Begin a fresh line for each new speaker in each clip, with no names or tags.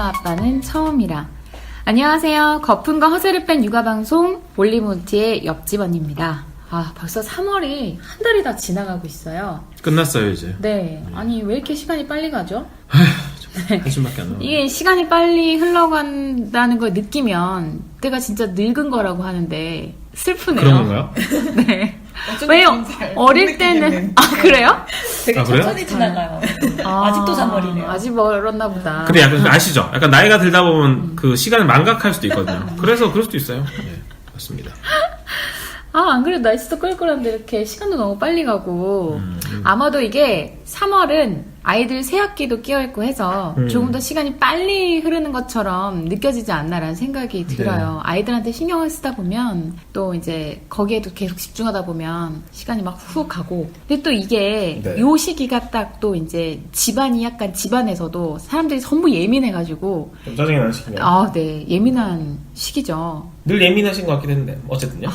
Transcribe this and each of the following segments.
아빠는 처음이라. 안녕하세요. 거품과 허세를 뺀 육아방송 볼리몬티의 옆집 언니입니다. 벌써 3월이 한 달이 다 지나가고 있어요.
끝났어요 이제.
네. 아니 왜 이렇게 시간이 빨리 가죠?
한숨밖에 안 나와요.
이게 시간이 빨리 흘러간다는 걸 느끼면 내가 진짜 늙은 거라고 하는데 슬프네요.
그런 건가요?
네. 왜요? 어릴 때는 그래요?
되게
그래요?
천천히 지나가요. 아직도 3월이네요.
아직 멀었나 보다.
근데 약간 아시죠? 약간 나이가 들다 보면 그 시간을 망각할 수도 있거든요. 그래서 그럴 수도 있어요. 네, 맞습니다.
안 그래도 날씨도 끌끌한데 이렇게 시간도 너무 빨리 가고 아마도 이게 3월은 아이들 새학기도 끼어있고 해서 조금 더 시간이 빨리 흐르는 것처럼 느껴지지 않나라는 생각이 들어요.
네.
아이들한테 신경을 쓰다 보면 또 이제 거기에도 계속 집중하다 보면 시간이 막 훅 가고 근데 또 이게
네.
요 시기가 딱 또 이제 집안이 약간 집안에서도 사람들이 전부 예민해가지고
좀 짜증이 나는 시기네요.
네, 예민한 시기죠.
늘 예민하신 것 같긴 했는데 어쨌든요.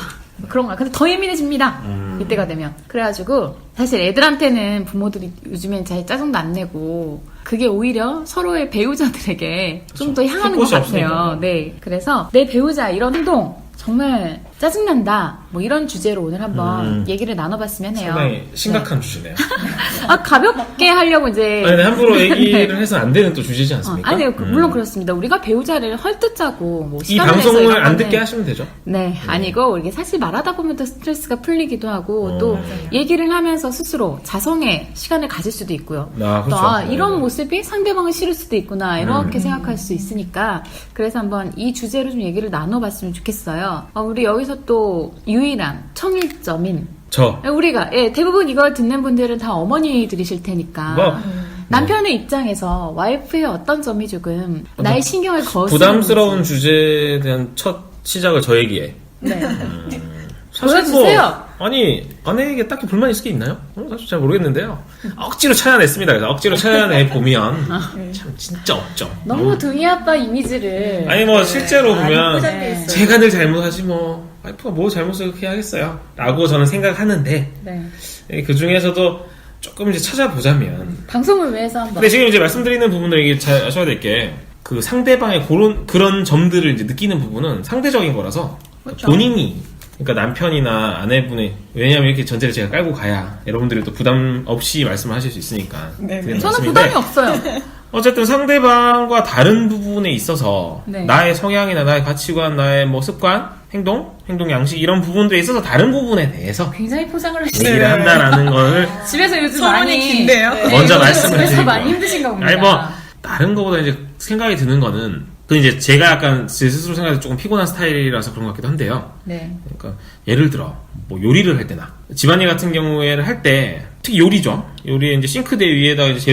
그런가. 근데 더 예민해집니다. 이때가 되면. 그래가지고 사실 애들한테는 부모들이 요즘엔 잘 짜증도 안 내고 그게 오히려 서로의 배우자들에게 좀 더 향하는 것
곳이
같아요.
없으니까.
네. 그래서 내 배우자 이런 행동 정말 짜증난다. 뭐 이런 주제로 오늘 한번 얘기를 나눠봤으면 해요.
상당히 심각한 주제네요.
가볍게 하려고 이제.
아니, 근데 함부로 얘기를 해서는 안 되는 또 주제지 않습니까?
아니요. 물론 그렇습니다. 우리가 배우자를 헐뜯자고 뭐
이
시간을 내서
방송을
이런
안
거는-
듣게 하시면 되죠.
네, 아니고 이게 사실 말하다 보면 또 스트레스가 풀리기도 하고 또 얘기를 하면서 스스로 자성의 시간을 가질 수도 있고요.
그렇죠.
또 이런 모습이 상대방은 싫을 수도 있구나 이렇게 생각할 수 있으니까 그래서 한번 이 주제로 좀 얘기를 나눠봤으면 좋겠어요. 우리 여기서 또 유일한 청일점인 우리가 대부분 이걸 듣는 분들은 다 어머니들이실 테니까 남편의 입장에서 와이프의 어떤 점이 조금 나의 신경을 거스르는지
부담스러운 주제에 대한 첫 시작을 저에게.
네.
사실
보여주세요.
아니 아내에게 딱히 불만 있을 게 있나요? 사실 잘 모르겠는데요. 억지로 찾아냈습니다. 그래서 억지로 찾아내 보면 참 진짜 없죠.
너무 동희 아빠 이미지를
아니 뭐 실제로 보면
포장돼 있어요.
제가 늘 잘못하지 뭐 와이프가 뭐 잘못을 그렇게 하겠어요 라고 저는 생각하는데
네.
그 중에서도 조금 이제 찾아보자면
방송을 위해서 한번
근데 지금 이제 말씀드리는 부분들 이게 잘 아셔야 될 게 그 상대방의 그런 점들을 이제 느끼는 부분은 상대적인 거라서
그렇죠.
본인이 그러니까 남편이나 아내분이 왜냐하면 이렇게 전제를 제가 깔고 가야 여러분들이 또 부담 없이 말씀을 하실 수 있으니까
네,
드리는
저는
말씀인데
부담이 없어요.
어쨌든 상대방과 다른 부분에 있어서
네.
나의 성향이나 나의 가치관, 나의 뭐 습관, 행동 양식 이런 부분들에 있어서 다른 부분에 대해서
굉장히 포장을 하시네요.
얘기를 한다라는 거를
집에서 요즘
소문이
많이
긴데요?
먼저
요즘
말씀을
집에서
드리고
많이 힘드신가 봅니다.
아니 뭐 다른 거보다 이제 생각이 드는 거는 그 이제 제가 약간 제 스스로 생각해서 조금 피곤한 스타일이라서 그런 것 같기도 한데요.
네.
그러니까 예를 들어 뭐 요리를 할 때나 집안일 같은 경우에는 할 때 특히 요리죠. 요리에 이제 싱크대 위에다가 이제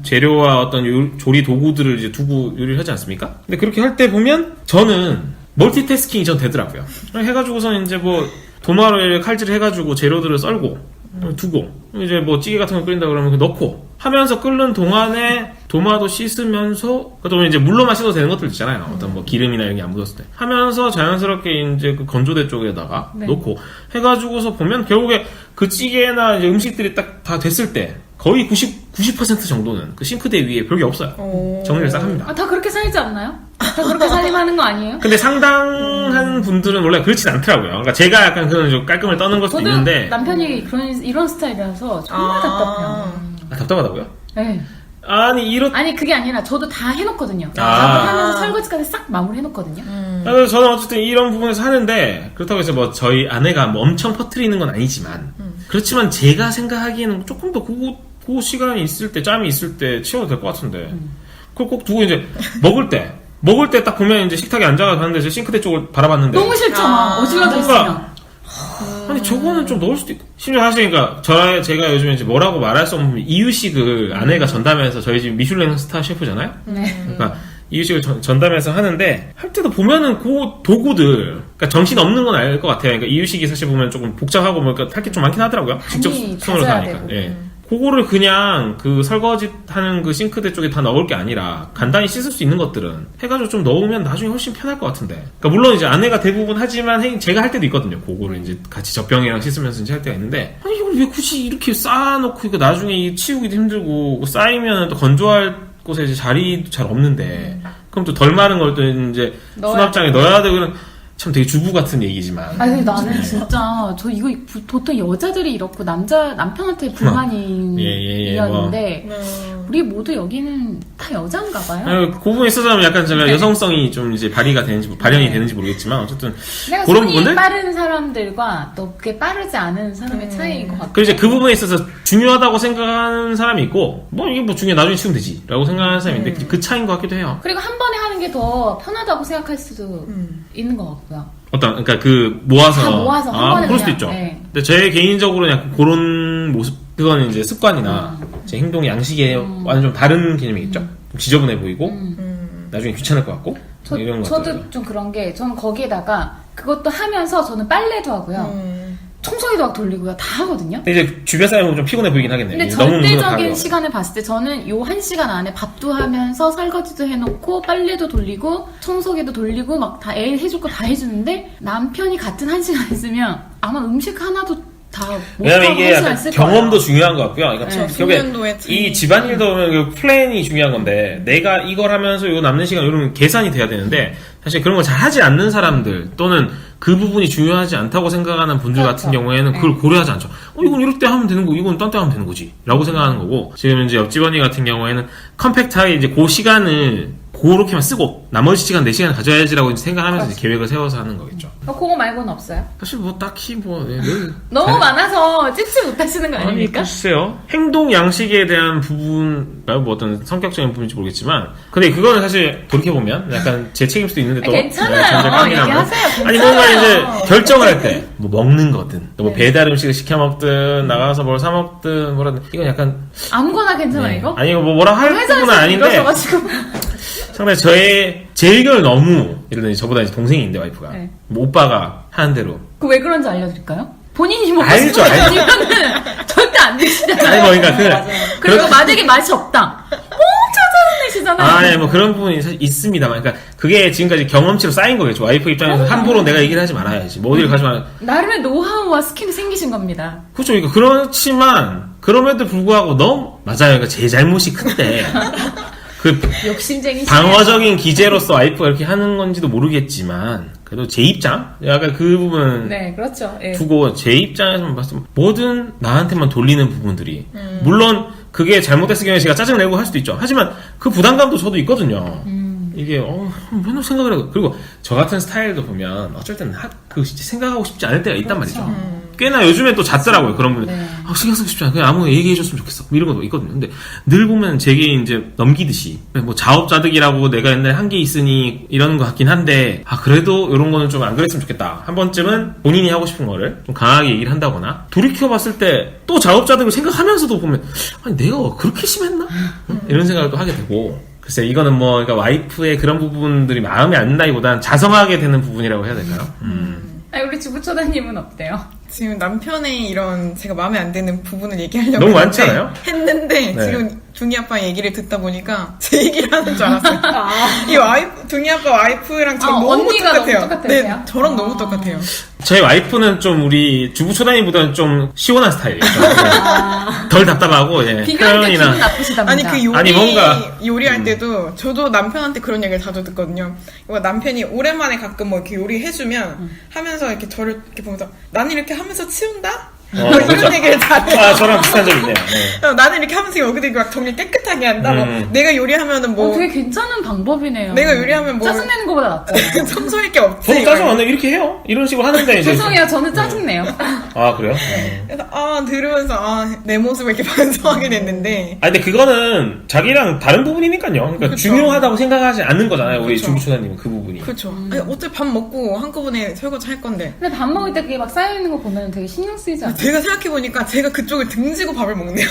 재료와 어떤 조리 도구들을 이제 두고 요리를 하지 않습니까? 근데 그렇게 할 때 보면 저는 멀티태스킹이 전 되더라고요. 해가지고서는 이제 뭐 도마를 칼질을 해가지고 재료들을 썰고 두고 이제 뭐 찌개 같은 거 끓인다 그러면 넣고 하면서 끓는 동안에 도마도 씻으면서 그다음에 이제 물로만 씻어도 되는 것들 있잖아요. 어떤 뭐 기름이나 이런 게 안 묻었을 때 하면서 자연스럽게 이제 그 건조대 쪽에다가 놓고 해가지고서 보면 결국에 그 찌개나 이제 음식들이 딱 다 됐을 때 거의 90% 정도는 그 싱크대 위에 별게 없어요. 정리를 싹 합니다.
다 그렇게 살지 않나요? 다 그렇게 살림하는 거 아니에요?
근데 상당한 분들은 원래 그렇진 않더라고요. 그러니까 제가 약간 그런 좀 깔끔을 떠는 것도
저도
있는데
남편이 이런 스타일이라서 정말 답답해요.
답답하다고요?
네.
아니
그게 아니라 저도 다 해놓거든요. 하면서 설거지까지 싹 마무리 해놓거든요.
그래서 저는 어쨌든 이런 부분에서 하는데 그렇다고 해서 뭐 저희 아내가 뭐 엄청 퍼뜨리는 건 아니지만 그렇지만 제가 생각하기에는 조금 더 그 시간이 있을 때 짬이 있을 때 치워도 될 것 같은데 그걸 꼭 두고 이제 먹을 때 딱 보면 이제 식탁에 앉아가지고 하는데 제 싱크대 쪽을 바라봤는데
너무 싫죠. 막 어질러져 있으면.
아니 저거는 좀 넣을 수도 있고 심지어 사실 그러니까 제가 요즘에 이제 뭐라고 말할 수 없는 이유식을 아내가 전담해서 저희 집 미슐랭 스타 셰프잖아요. 그러니까 이유식을 전담해서 하는데 할 때도 보면은 그 도구들 그러니까 정신 없는 건 알 것 같아요. 그러니까 이유식이 사실 보면 조금 복잡하고 뭐 할 게 좀 많긴 하더라고요. 직접 손으로
가져야
하니까.
되고.
예. 그거를 그냥 그 설거지 하는 그 싱크대 쪽에 다 넣을 게 아니라 간단히 씻을 수 있는 것들은 해가지고 좀 넣으면 나중에 훨씬 편할 것 같은데. 그러니까 물론 이제 아내가 대부분 하지만 제가 할 때도 있거든요. 그거를 이제 같이 젖병이랑 씻으면서 이제 할 때가 있는데 아니 이걸 왜 굳이 이렇게 쌓아놓고 이거 나중에 치우기도 힘들고 쌓이면 또 건조할 곳에 이제 자리도 잘 없는데 그럼 또 덜 마른 걸 또 이제 수납장에 넣어야 되고 그런 참 되게 주부 같은 얘기지만.
아니 나는 진짜 저 이거 보통 여자들이 이렇고 남편한테 불만이 이었는데 우리 모두 여기는 다 여잔가 봐요.
아니, 그 부분에 있어서는 약간 제가 여성성이 좀 이제 발휘가 되는지 발현이 되는지 모르겠지만 어쨌든
내가
그런
손이
부분들
빠른 사람들과 또 그게 빠르지 않은 사람의 차이인 것 같아요.
그리고 이제 그 부분에 있어서 중요하다고 생각하는 사람이 있고 뭐 이게 뭐 중요해 나중에 치우면 되지라고 생각하는 사람이 있는데 그 차이인 것 같기도 해요.
그리고 한 번에 하는 게 더 편하다고 생각할 수도 있는 것 같고요.
어떤 그러니까 그 모아서
다 모아서 한 번에
그럴 수도
그냥,
있죠.
네.
근데 제 개인적으로는 약간 그런 모습 그거는 이제 습관이나 제 행동 양식에 완전 좀 다른 개념이겠죠. 좀 지저분해 보이고 나중에 귀찮을 것 같고 이런 것들.
저도 좀 그런 게 저는 거기에다가 그것도 하면서 저는 빨래도 하고요. 청소기도 막 돌리고요. 다 하거든요.
근데 이제 주변 사람은 좀 피곤해 보이긴 하겠네요.
근데
너무
절대적인 시간을 봤을 때 저는 요 1시간 안에 밥도 하면서 설거지도 해놓고 빨래도 돌리고 청소기도 돌리고 막 다 애 해줄 거 다 해주는데 남편이 같은 1시간 있으면 아마 음식 하나도 다
왜냐면
못하고
이게
1시간
약간
쓸
경험도
거예요.
중요한 것 같고요. 그러니까
숙련도의
이 집안일도 보면 그 플랜이 중요한 건데 내가 이걸 하면서 요 남는 시간 이런 계산이 돼야 되는데 사실 그런 걸 잘 하지 않는 사람들 또는 그 부분이 중요하지 않다고 생각하는 분들
그렇죠.
같은 경우에는 그걸 고려하지 않죠. 이건 이럴 때 하면 되는 거고 이건 딴 때 하면 되는 거지 라고 생각하는 거고 지금 이제 옆집 언니 같은 경우에는 컴팩트하게 이제 그 시간을 그렇게만 쓰고 나머지 시간 4시간 가져야지라고 이제 생각하면서 이제 계획을 세워서 하는 거겠죠.
그거 말고는 없어요?
사실 뭐 딱히 뭐
너무 많아서 찝찝 못하시는 거
아니
아닙니까?
글쎄요. 행동 양식에 대한 부분 뭐 어떤 성격적인 부분인지 모르겠지만 근데 그거는 사실 돌이켜보면 약간 제 책임 수도 있는데 또
괜찮아요. 얘기하세요.
아니 뭔가 이제 결정을 할 때 뭐 먹는 거든 뭐 배달 음식을 시켜 먹든 나가서 뭘 사 먹든 뭐라든 이건 약간
아무거나 괜찮아 이거?
아니 뭐 뭐라 할 부분은 아닌데
이러셔가지고.
상당히 제 의견을 너무 예를 들어 저보다 이제 동생인데 와이프가
네.
뭐 오빠가 하는 대로
그 왜 그런지 알려드릴까요? 본인이 먹고
알죠,
싶은 거
알죠.
아니면은 절대 안 드시잖아요.
아니 뭐 그러니까
그리고 만약에 맛이 없다. 짜증내시잖아요.
아, 네, 뭐 그런 부분이 사실 있습니다만, 그러니까 그게 지금까지 경험치로 쌓인 거겠죠. 와이프 입장에서 함부로 내가 얘기를 하지 말아야지. 뭐 어디를 가지 말.
나름의 노하우와 스킬이 생기신 겁니다.
그렇죠. 그러니까 그렇지만 그럼에도 불구하고 너무 맞아요. 그러니까 제 잘못이 큰데 그
욕심쟁이.
방어적인 기제로서 와이프가 이렇게 하는 건지도 모르겠지만 그래도 제 입장, 약간 그 부분
네, 그렇죠. 예.
두고 제 입장에서만 봤을 때 뭐든 나한테만 돌리는 부분들이 물론 그게 잘못됐을 경우에 제가 짜증내고 할 수도 있죠. 하지만 그 부담감도 저도 있거든요. 이게 맨날 생각을 해요. 그리고 저 같은 스타일도 보면 어쩔 때는 생각하고 싶지 않을 때가 있단
그렇죠.
말이죠. 꽤나 요즘엔 또 잦더라고요. 그런 분들.
네.
신경 쓰고 싶지 않아. 그냥 아무나 얘기해줬으면 좋겠어. 뭐 이런 것도 있거든요. 근데 늘 보면 제게 이제 넘기듯이 뭐 자업자득이라고 내가 옛날에 한 게 있으니 이러는 것 같긴 한데 그래도 이런 거는 좀 안 그랬으면 좋겠다. 한 번쯤은 본인이 하고 싶은 거를 좀 강하게 얘기를 한다거나 돌이켜봤을 때 또 자업자득을 생각하면서도 보면 아니 내가 그렇게 심했나? 이런 생각을 또 하게 되고 글쎄 이거는 뭐 그러니까 와이프의 그런 부분들이 마음에 안 든다기보다는 자성하게 되는 부분이라고 해야 될까요?
아니, 우리 주부초다님은 어때요?
지금 남편의 이런 제가 마음에 안 드는 부분을 얘기하려고
너무 많잖아요?
했는데
네.
지금 둥이 아빠 얘기를 듣다 보니까 제 얘기를 하는 줄 알았어요. 이 둥이 아빠 와이프랑 저랑 너무
언니가
똑같아요.
너무 똑같으세요?
네, 저랑 너무 똑같아요.
제 와이프는 좀 우리 주부 초단위보다는 좀 시원한 스타일이에요. 덜 답답하고
비교할 때 기분 나쁘시답니다.
아니 그
아니, 뭔가
요리할 때도 저도 남편한테 그런 얘기를 자주 듣거든요. 남편이 오랜만에 가끔 뭐 이렇게 요리해주면 하면서 이렇게 저를 이렇게 보면서 나는 이렇게 하면서 치운다? 뭐
그렇죠.
이런 얘기를 다 해요.
저랑 비슷한 점 있네요. 네.
나는 이렇게 하면서 여기도 막 정리 깨끗하게 한다. 뭐 내가 요리하면은 뭐
되게 괜찮은 방법이네요.
내가 요리하면 뭐
짜증내는 것보다 낫잖아요.
청소할 게 없지.
저도 짜증 안 나요. 이렇게 해요. 이런 식으로 하는데 이제
죄송해요. 저는 짜증내요.
아 그래요?
그래서 들으면서 내 모습을 이렇게 반성하게 됐는데.
근데 그거는 자기랑 다른 부분이니까요. 그러니까
그쵸.
중요하다고 생각하지 않는 거잖아요. 우리
그쵸.
주부초단님은 그 부분이.
그렇죠. 아니, 어차피 밥 먹고 한꺼번에 설거지 할 건데.
근데 밥 먹을 때 그게 막 쌓여있는 거 보면 되게 신경 쓰이지 않아요?
제가 생각해보니까 제가 그쪽을 등지고 밥을 먹네요.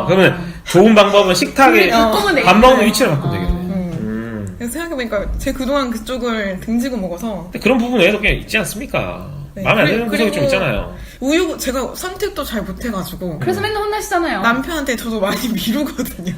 그러면 좋은 방법은 식탁에
바꾸면
밥 먹는 위치를 바꾸면 되겠네.
그래서 생각해보니까 제가 그동안 그쪽을 등지고 먹어서.
근데 그런 부분 외에도 그냥 있지 않습니까?
네.
마음에 안 드는 구석이
그리고
좀 있잖아요.
우유 제가 선택도 잘 못해가지고.
그래서 맨날 혼나시잖아요.
남편한테 저도 많이 미루거든요.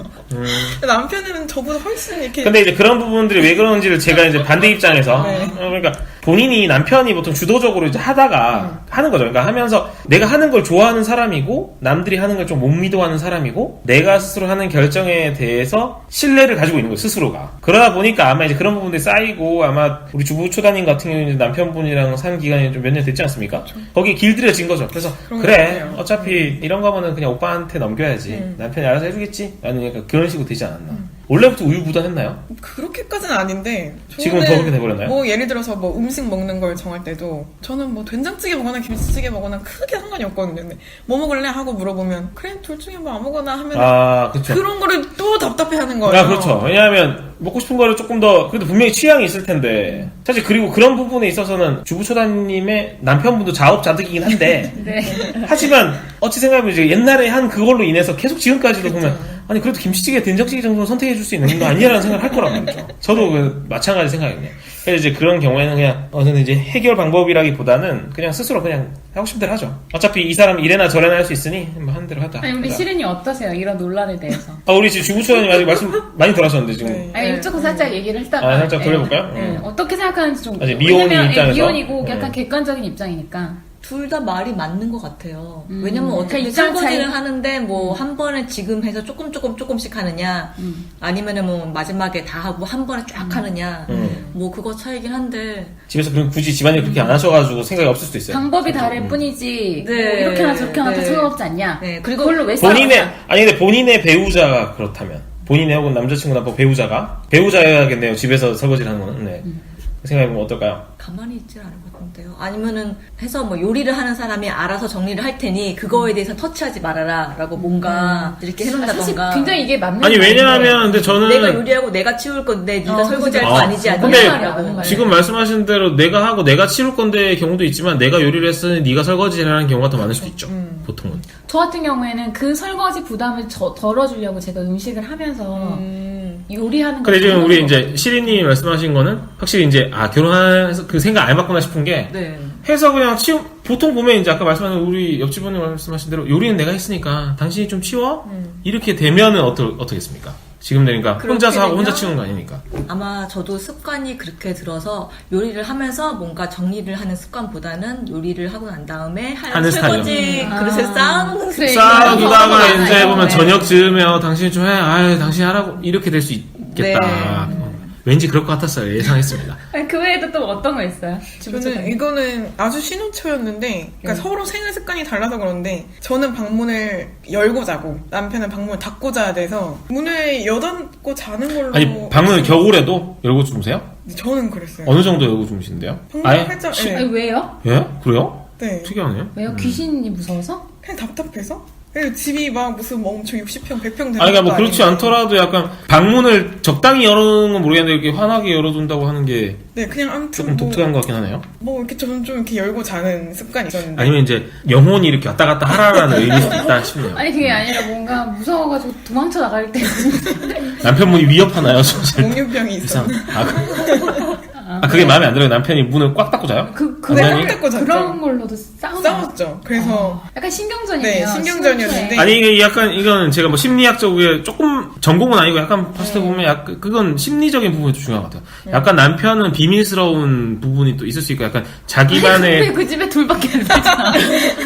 남편은 저보다 훨씬 이렇게.
근데 이제 그런 부분들이 왜 그런지를 제가 이제 반대 입장에서
네.
그러니까 본인이 남편이 보통 주도적으로 이제 하다가 하는 거죠. 그러니까 하면서 내가 하는 걸 좋아하는 사람이고 남들이 하는 걸 좀 못 믿어하는 사람이고 내가 스스로 하는 결정에 대해서 신뢰를 가지고 있는 거예요. 스스로가. 그러다 보니까 아마 이제 그런 부분들이 쌓이고 아마 우리 주부초단님 같은 경우는 남편분이랑 산 기간이 좀 몇 년 됐지 않습니까? 거기 길들여진 거죠. 그래서 그래 어차피 이런 거면은 그냥 오빠한테 넘겨야지. 남편이 알아서 해주겠지? 라는 약간 그런 식으로 되지 않았나. 원래부터 우유부단했나요?
그렇게까지는 아닌데
지금은 더 그렇게 돼버렸나요?
뭐 예를 들어서 뭐 음식 먹는 걸 정할 때도 저는 뭐 된장찌개 먹거나 김치찌개 먹거나 크게 상관이 없거든요. 근데 뭐 먹을래? 하고 물어보면 그래 둘 중에 뭐 아무거나 하면
그렇죠.
그런 거를 또 답답해하는 거예요.
그렇죠. 왜냐하면 먹고 싶은 거를 조금 더 그래도 분명히 취향이 있을 텐데 사실 그리고 그런 부분에 있어서는 주부초단님의 남편분도 자업자득이긴 한데
네.
하지만 어찌 생각하면 이제 옛날에 한 그걸로 인해서 계속 지금까지도 보면 아니 그래도 김치찌개, 된장찌개 정도는 선택해 줄 수 있는 거 아니냐라는 생각을 할 거란 말이죠. 저도 마찬가지 생각이네요. 그래서 이제 그런 경우에는 그냥 저는 이제 해결 방법이라기보다는 그냥 스스로 그냥 하고 싶은 대로 하죠. 어차피 이 사람 이래나 저래나 할 수 있으니 뭐 하는 대로 하다.
아니 우리 시린이 어떠세요? 이런 논란에 대해서.
우리 지금 주부초단님 아직 말씀 많이 들어하셨는데 지금.
네.
아니 조금 살짝 얘기를 했다가.
살짝 돌려볼까요?
네. 어떻게 생각하는지 좀.
아직 미혼인
왜냐면,
입장에서?
미혼이고 약간 객관적인 입장이니까.
둘 다 말이 맞는 것 같아요. 왜냐면 어차피
입장 차이?
설거지를 하는데 뭐 한 번에 지금 해서 조금씩 하느냐 아니면은 뭐 마지막에 다 하고 한 번에 쫙 하느냐 뭐 그거 차이긴 한데
집에서 그럼 굳이 집안일 그렇게 안 하셔가지고 생각이 없을 수도 있어요.
방법이 다를 뿐이지.
네.
뭐 이렇게 하나 저렇게 하나
네.
상관없지 않냐.
네. 그리고
그걸로 왜
근데 본인의 배우자가 그렇다면 본인의 혹은 남자친구나 뭐 배우자여야겠네요. 집에서 설거지를 하는 거는. 네. 생각해보면 어떨까요?
가만히 있질 않을 것 같은데요. 아니면은 해서 뭐 요리를 하는 사람이 알아서 정리를 할 테니 그거에 대해서 터치하지 말아라 라고 뭔가 이렇게
사실
해놓는다던가
굉장히 이게 맞는
아니
말인데.
왜냐하면 근데 저는
내가 요리하고 내가 치울 건데 네가 설거지할 거 아니지
맞는
근데
말이야, 맞는 말이야.
지금 말씀하신 대로 내가 하고 내가 치울 건데 경우도 있지만 내가 요리를 했으니 네가 설거지를 하는 경우가 더 많을 수도 있죠. 보통은.
저 같은 경우에는 그 설거지 부담을 덜어주려고 제가 음식을 하면서 요리하는
근데
걸
지금 우리
하는
이제 시린님이 말씀하신 거는 확실히 이제 결혼해서 그 생각 안 해봤구나 싶은 게
네.
해서 그냥 보통 보면 이제 아까 말씀하신 우리 옆집원님 말씀하신 대로 요리는 내가 했으니까 당신이 좀 치워? 이렇게 되면은 어떻겠습니까? 지금 되니까 혼자서 하고 혼자 치우는 거 아니니까.
아마 저도 습관이 그렇게 들어서 요리를 하면서 뭔가 정리를 하는 습관보다는 요리를 하고 난 다음에
하는
설거지 그릇을 쌓아놓는
그래,
쌓아두다가
이거
이제 보면
네.
저녁 즈음에 당신이 좀 해. 당신이 하라고 이렇게 될 수 있겠다. 왠지 그럴 것 같았어요. 예상했습니다.
아니, 그 외에도 또 어떤 거 있어요?
저는 이거는 아주 신혼초였는데 그러니까 서로 생활 습관이 달라서 그런데 저는 방문을 열고 자고 남편은 방문을 닫고 자야 돼서 문을 여닫고 자는 걸로
아니 방문을 겨울에도 열고 주무세요?
저는 그랬어요.
어느 정도 열고 주무시는데요?
방문 활짝
아니, 왜요?
예? 그래요?
네.
특이하네요.
왜요? 귀신이 무서워서?
그냥 답답해서? 그리고 집이 막 무슨 뭐 엄청 60평, 100평 되는
그러니까 뭐
것도
그렇지
아닌데.
않더라도 약간 방문을 적당히 열어놓는 건 모르겠는데 이렇게 환하게 열어둔다고 하는 게
네, 그냥 아무튼
조금 독특한 것 같긴 하네요.
뭐 이렇게 저는 좀 이렇게 열고 자는 습관이 있었는데
아니면 이제 영혼이 이렇게 왔다 갔다 하라라는 의미일 수도 있다 싶네요.
아니 그게 아니라 뭔가 무서워가지고 도망쳐 나갈 때
남편분이 위협하나요? 사실?
공유병이
이상.
있었는데
그게 마음에 안 들어요. 남편이 문을 꽉 닫고 자요?
네, 닫고 잤죠.
그런 걸로도 싸우나?
싸웠죠. 그래서
약간 신경전이네요.
네, 신경전이었는데
아니 이게 약간 이건 제가 뭐 심리학적으로 조금 전공은 아니고 약간 봤을 때 보면 약간 그건 심리적인 부분이 좀 중요한 것 같아요. 약간 남편은 비밀스러운 부분이 또 있을 수 있고 약간 자기만의
근데 그 집에 둘밖에 안 살잖아.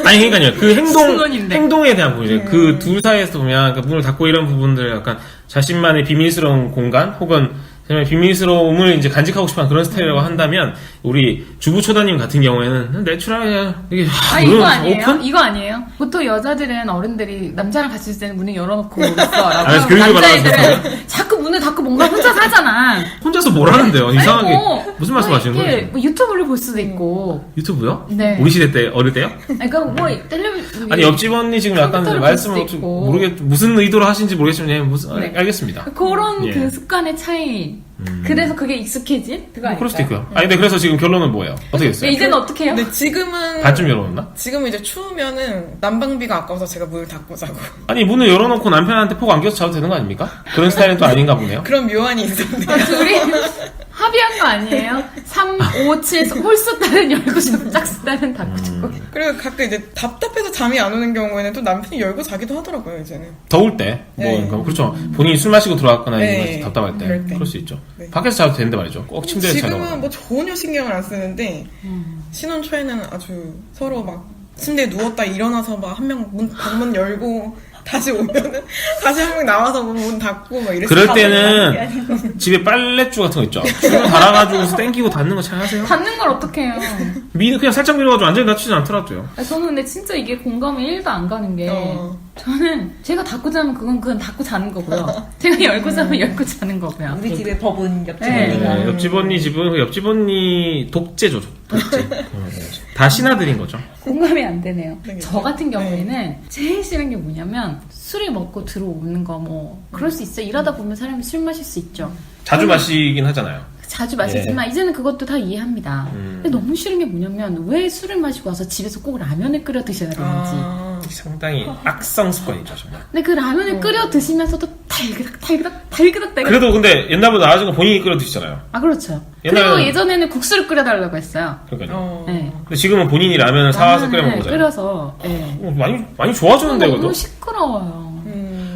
아니 그러니까요. 그
신혼인데.
행동에 대한 부분이죠. 그 둘 사이에서 보면 그러니까 문을 닫고 이런 부분들 약간 자신만의 비밀스러운 공간 혹은 정말 비밀스러움을 이제 간직하고 싶어하는 그런 스타일이라고 한다면 우리 주부초단님 같은 경우에는 내추럴해요. 이게
이거 아니에요?
오픈?
이거 아니에요? 보통 여자들은 어른들이 남자랑 같이 있을 때는 문을 열어놓고 있어라고
그래서 교육을
남자애들은 자꾸 문을 닫고 뭔가 혼자서 하잖아.
혼자서 뭘 하는데요? 이상하게
아니,
무슨 말씀하시는
이렇게
거예요?
뭐 유튜브를 볼 수도 있고.
유튜브요?
네.
우리 시대 때 어릴 때요?
그러니까 뭐 텔레비전
아니 옆집 언니 지금 약간
컴퓨터를
말씀을
볼 수도 있고.
무슨 의도로 하신지 모르겠지만 예, 무슨
네.
알겠습니다.
그런
예.
그 습관의 차이. 그래서 그게 익숙해진 그거
그럴 수도
아닐까요?
있고요. 아니 근데 그래서 지금 결론은 뭐예요? 어떻게 됐어요?
이제는 어떻게 해요?
근데 지금은
반쯤 열어놓나?
지금은 이제 추우면은 난방비가 아까워서 제가 문을 닫고 자고
아니 문을 열어놓고 남편한테 폭 안겨서 자도 되는 거 아닙니까? 그런 스타일은 또 아닌가 보네요.
그런 묘안이 있었는데
둘이 합의한 거 아니에요? 3, 5, 7 홀수 딸은 열고 자고 짝수 딸은 닫고 자고.
그리고 가끔 이제 답답해서 잠이 안 오는 경우에는 또 남편이 열고 자기도 하더라고요, 이제는.
더울 때, 뭐,
네.
그러니까 그렇죠. 본인이 술 마시고 들어왔거나
네.
이런 거 답답할 때,
그럴 때.
그럴 수 있죠.
네.
밖에서 자도 되는데 말이죠. 꼭 침대에서 자라고.
지금은 뭐 전혀 신경을 안 쓰는데 신혼 초에는 아주 서로 막 침대에 누웠다 일어나서 막 한 명 방문 열고 다시 오면은 다시 한 명 나와서 문 닫고 막 이랬어요.
그럴 때는 집에 빨랫줄 같은 거 있죠. 줄 달아가지고 땡기고 닫는 거 잘 하세요?
닫는 걸 어떻게 해요?
그냥 살짝 밀어가지고 완전히 닫히지 않더라도요.
저는 근데 진짜 이게 공감이 1도 안 가는 게
어.
저는 제가 닫고 자면 그건 닫고 자는 거고요. 제가 열고 자면 열고 자는 거고요.
우리 집의 법은 옆집
네.
언니가.
네, 옆집 언니 집은 그 옆집 언니 독재죠. 독재. 다 신하들인 거죠.
공감이 안 되네요.
네,
저 같은
네.
경우에는 제일 싫은 게 뭐냐면 술을 먹고 들어오는 거 뭐 그럴 수 있어요. 일하다 보면 사람이 술 마실 수 있죠.
자주 마시긴 하잖아요.
자주 마시지만 이제는 그것도 다 이해합니다. 근데 너무 싫은 게 뭐냐면 왜 술을 마시고 와서 집에서 꼭 라면을 끓여 드셔야 되는지.
아,
상당히 악성 습관이죠, 정말.
근데 그 라면을 끓여 드시면서도 달그닥
그래도 근데 옛날보다 나아진 건 본인이 끓여 드시잖아요.
아 그렇죠.
옛날에는-
그리고 예전에는 국수를 끓여달라고 했어요.
그러니까요.
어.
네.
근데 지금은 본인이 라면을 사와서 끓여 먹는 거잖아요.
끓여서 네.
많이 좋아지는데,
너무
그래도.
시끄러워요.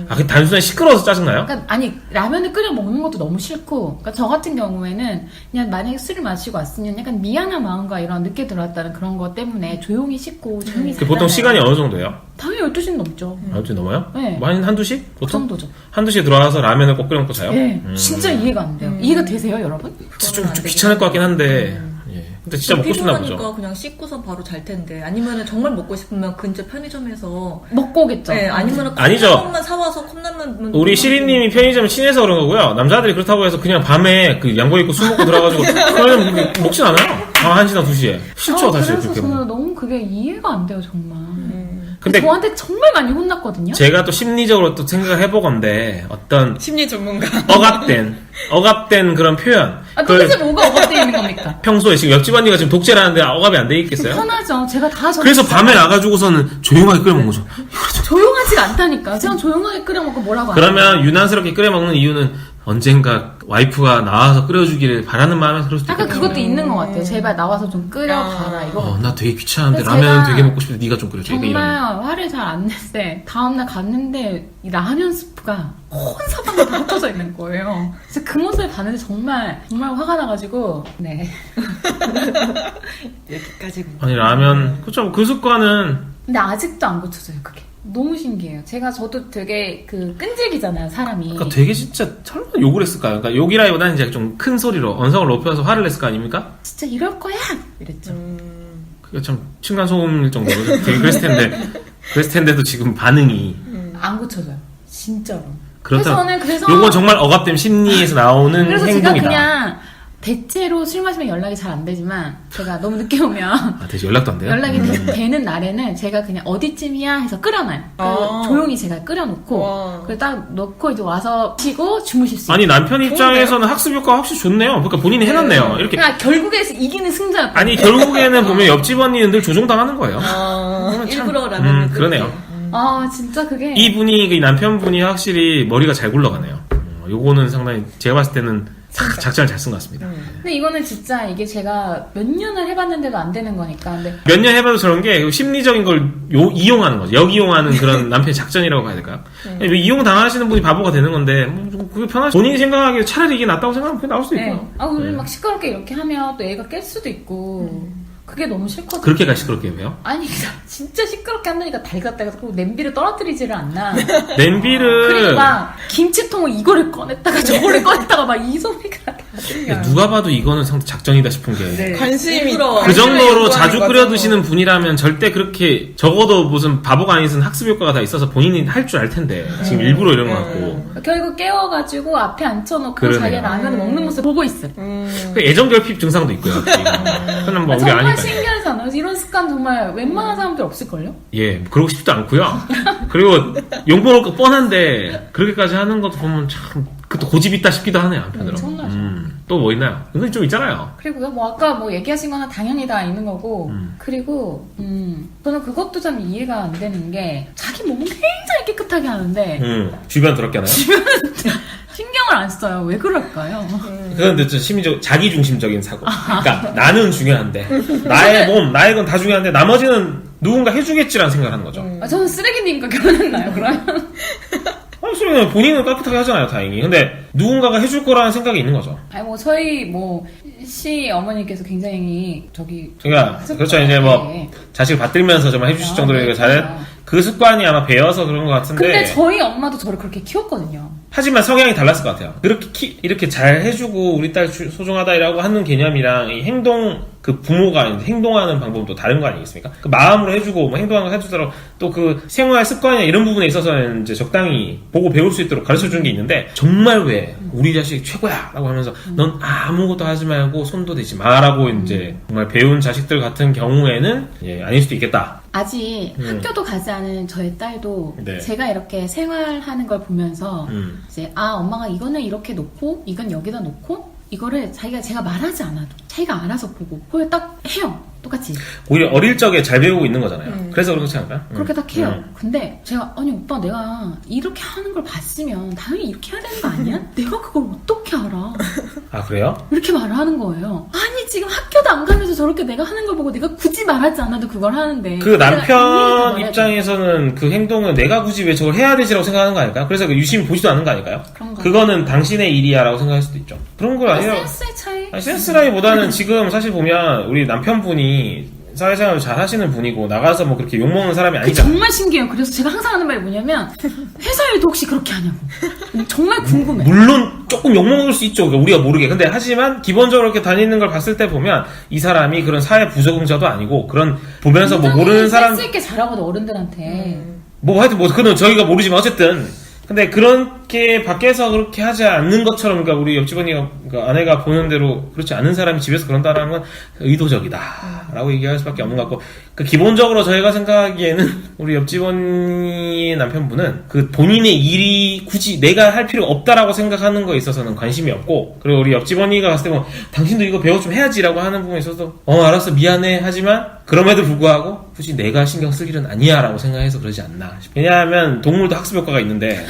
아, 그 단순히 시끄러워서 짜증나요?
그러니까 아니 라면을 끓여 먹는 것도 너무 싫고, 그러니까 저 같은 경우에는 그냥 만약에 술을 마시고 왔으면 약간 미안한 마음과 이런 늦게 들어왔다는 그런 것 때문에 조용히 씻고 조용히
그 보통
자잖아요.
시간이 어느 정도예요?
당연히 12시는 넘죠.
아무튼 넘어요?
네.
뭐 한 한두 시?
그
보통?
정도죠.
한두 시에 들어와서 라면을 꼭 끓여 먹고 자요?
네, 진짜 이해가 안 돼요. 이해가 되세요, 여러분?
좀 귀찮을 것 같긴 한데. 예. 근데 진짜 먹고 싶나 보죠.
피곤하니까 그냥 씻고서 바로 잘 텐데. 아니면은 정말 먹고 싶으면 근처 편의점에서.
먹고 오겠죠.
네, 아니면은
아니죠.
컵라면만 사와서 컵라면.
우리 시리님이 편의점에 친해서 그런 거고요. 남자들이 그렇다고 해서 그냥 밤에 그 양복 입고 술 먹고 들어가가지고 그러면 먹진 않아요. 밤 1시나 2시에. 싫죠, 사실.
그래서
그렇게.
저는 너무 그게 이해가 안 돼요, 정말.
근데
저한테 정말 많이 혼났거든요.
제가 또 심리적으로 또 생각을 해보건데 어떤
심리 전문가.
억압된 그런 표현.
아, 도대체 뭐가 억압되어 있는 겁니까?
평소에 지금 옆집 언니가 지금 독재라는데 억압이 안 돼 있겠어요?
편하죠. 제가 다
그래서 밤에 나가지고서는 조용하게 끓여 먹는 거죠.
조용하지가 않다니까. 제가 조용하게 끓여 먹고 뭐라고 안 해요.
그러면 유난스럽게 끓여 먹는 이유는 언젠가 와이프가 나와서 끓여주기를 바라는 마음에서 그럴 수도
약간
있겠네요.
그것도 있는 것 같아요. 제발 나와서 좀 끓여봐라 이거.
나 되게 귀찮은데
근데
라면
제가
되게 먹고 싶은데 네가 좀 끓여줘.
정말
이런.
화를 잘 안 낼 때 다음날 갔는데 이 라면 스프가 온 사방에 다 흩어져 있는 거예요. 그래서 그 모습을 봤는데 정말 화가 나가지고 네.
여기까지.
아니 라면 그쵸 그 습관은
근데 아직도 안 고쳐져요 그게. 너무 신기해요. 저도 되게 그 끈질기잖아요 사람이.
그러니까 되게 진짜 설마 욕을 했을까요? 그러니까 욕이라기보다는 이제 좀 큰 소리로 언성을 높여서 화를 냈을 거 아닙니까?
진짜 이럴 거야 이랬죠.
그게 참 층간 소음일 정도로 되게 그랬을 텐데도 지금 반응이
안 고쳐져요. 진짜로.
그렇다.
그래서
요건 정말 억압된 심리에서 나오는
그래서
행동이다.
제가 그냥 대체로 술 마시면 연락이 잘 안 되지만 제가 너무 늦게 오면
아, 대체 연락도 안 돼요?
연락이 되는 날에는 제가 그냥 어디쯤이야 해서 끓여놔요.
아.
조용히 제가 끓여놓고
와.
그걸 딱 넣고 이제 와서 쉬고 주무실 수
아니
있어요.
남편 입장에서는 학습 효과가 확실히 좋네요. 그러니까 본인이 해놨네요. 이렇게
그러니까 결국에 이기는 승자였고
아니 결국에는 보면 옆집 언니는 늘 조종당하는 거예요.
일부러 라면을
그러네요.
아 진짜 그게
이분이 남편분이 확실히 머리가 잘 굴러가네요. 요거는 상당히 제가 봤을 때는 작전을 잘 쓴 것 같습니다.
근데 이거는 진짜 이게 제가 몇 년을 해봤는데도 안 되는 거니까 근데
몇 년 해봐도 저런 게 심리적인 걸 이용하는 거죠. 역이용하는 그런 남편의 작전이라고 해야 될까요? 이용 당하시는 분이 바보가 되는 건데 뭐 그게 편하지. 본인이 생각하기에 차라리 이게 낫다고 생각하면 그게 나올 수도 있고요.
네. 아 우리 막 시끄럽게 이렇게 하면 또 애가 깰 수도 있고 그게 너무 싫거든요.
그렇게까지 시끄럽게 해요?
아니 진짜 시끄럽게 한다니까 달갔다가 꼭 냄비를 떨어뜨리지를 않나.
냄비를
그리고 막 김치통을 이거를 꺼냈다가 저거를 꺼냈다가 막 이 소리가 다 들려요.
누가 봐도 이거는 상당히 작전이다 싶은 게
네.
관심이
일부러.
그 정도로
요구하는
자주
거죠.
끓여 드시는 분이라면 절대 그렇게 적어도 무슨 바보가 아니슨 학습 효과가 다 있어서 본인이 할 줄 알 텐데 지금 일부러 이런 거 같고
결국 깨워가지고 앞에 앉혀놓고
그러네요.
자기가 라면을 먹는 모습 보고 있어요.
그 애정결핍 증상도 있고요. 그는 뭐 우리
정말
아니까.
신기하잖아요. 이런 습관 정말 웬만한 사람들 없을걸요?
예, 그러고 싶지도 않고요. 그리고 욕먹을 거 뻔한데 그렇게까지 하는 것도 보면 참 그것도 고집 있다 싶기도 하네요 한편으로.
엄청나죠.
또 뭐 있나요? 이건 좀 있잖아요.
그리고요, 뭐 아까 뭐 얘기하신 거는 당연히 다 있는 거고, 그리고 저는 그것도 참 이해가 안 되는 게 자기 몸은 굉장히 깨끗하게 하는데
주변 더럽게 하나요?
신경 신경을 안 써요. 왜 그럴까요?
그런데 좀 심리적 자기 중심적인 사고. 그러니까 나는 중요한데 나의 몸, 나의 건 다 중요한데 나머지는 누군가 해주겠지라는 생각을 하는 거죠.
저는 쓰레기님과 결혼했나요? 그러면?
아니 소리는 본인은 깍듯하게 하잖아요, 다행히. 근데 누군가가 해줄 거라는 생각이 있는 거죠.
아니 뭐 저희 뭐 어머니께서 굉장히
그러니까 그렇죠. 이제 뭐 자식을 받들면서 정말 해주실 정도로 이거 잘해. 그 습관이 아마 배워서 그런 것 같은데.
근데 저희 엄마도 저를 그렇게 키웠거든요.
하지만 성향이 달랐을 것 같아요. 이렇게 잘 해주고 우리 딸 소중하다라고 하는 개념이랑 이 행동 그 부모가 이제 행동하는 방법도 다른 거 아니겠습니까? 그 마음으로 해주고 뭐 행동하는 거 해주더라도 또 그 생활 습관이나 이런 부분에 있어서는 이제 적당히 보고 배울 수 있도록 가르쳐 주는 게 있는데 정말 왜 우리 자식 최고야라고 하면서 넌 아무것도 하지 말고 손도 대지 마라고 이제 정말 배운 자식들 같은 경우에는 아닐 수도 있겠다.
아직 학교도 가지 않은 저희 딸도
네.
제가 이렇게 생활하는 걸 보면서 이제 엄마가 이거는 이렇게 놓고 이건 여기다 놓고 이거를 제가 말하지 않아도 자기가 알아서 보고 그걸 딱 해요. 똑같이.
오히려 어릴 적에 잘 배우고 있는 거잖아요. 그래서 그렇지 않을까요?
그렇게 딱 해요. 근데 제가 아니 오빠 내가 이렇게 하는 걸 봤으면 당연히 이렇게 해야 되는 거 아니야? 내가 그걸 어떻게 알아?
아 그래요?
이렇게 말을 하는 거예요. 아니 지금 학교도 안 가면서 저렇게 내가 하는 걸 보고 내가 굳이 말하지 않아도 그걸 하는데
그 남편 입장에서는 그 행동을 내가 굳이 왜 저걸 해야 되지라고 생각하는 거 아닐까요? 그래서 유심히 보지도 않는 거 아닐까요? 그거는 당신의 일이야라고 생각할 수도 있죠. 그런 걸 아니에요.
센스의 차이?
아니, 센스라기보다는 지금 사실 보면 우리 남편분이 사회생활을 잘 하시는 분이고 나가서 뭐 그렇게 욕먹는 사람이 아니잖아요.
정말 신기해요. 그래서 제가 항상 하는 말이 뭐냐면 회사 일도 혹시 그렇게 하냐고. 정말 궁금해.
물론 조금 욕먹을 수 있죠. 우리가 모르게. 근데 하지만 기본적으로 이렇게 다니는 걸 봤을 때 보면 이 사람이 그런 사회 부적응자도 아니고 그런 보면서 뭐 모르는 사람
센스 있게 잘하거든 어른들한테.
뭐 하여튼 뭐 그건 저희가 모르지만 어쨌든 근데 그렇게 밖에서 그렇게 하지 않는 것처럼 그러니까 우리 옆집 언니가 그러니까 아내가 보는 대로 그렇지 않은 사람이 집에서 그런다는 건 의도적이다라고 얘기할 수밖에 없는 것 같고 그 기본적으로 저희가 생각하기에는 우리 옆집 언니의 남편분은 그 본인의 일이 굳이 내가 할 필요 없다라고 생각하는 거에 있어서는 관심이 없고 그리고 우리 옆집 언니가 봤을 때 뭐 당신도 이거 배워 좀 해야지라고 하는 부분에 있어서 알았어 미안해 하지만 그럼에도 불구하고 굳이 내가 신경 쓸 일은 아니야라고 생각해서 그러지 않나 싶어요. 왜냐하면 동물도 학습 효과가 있는데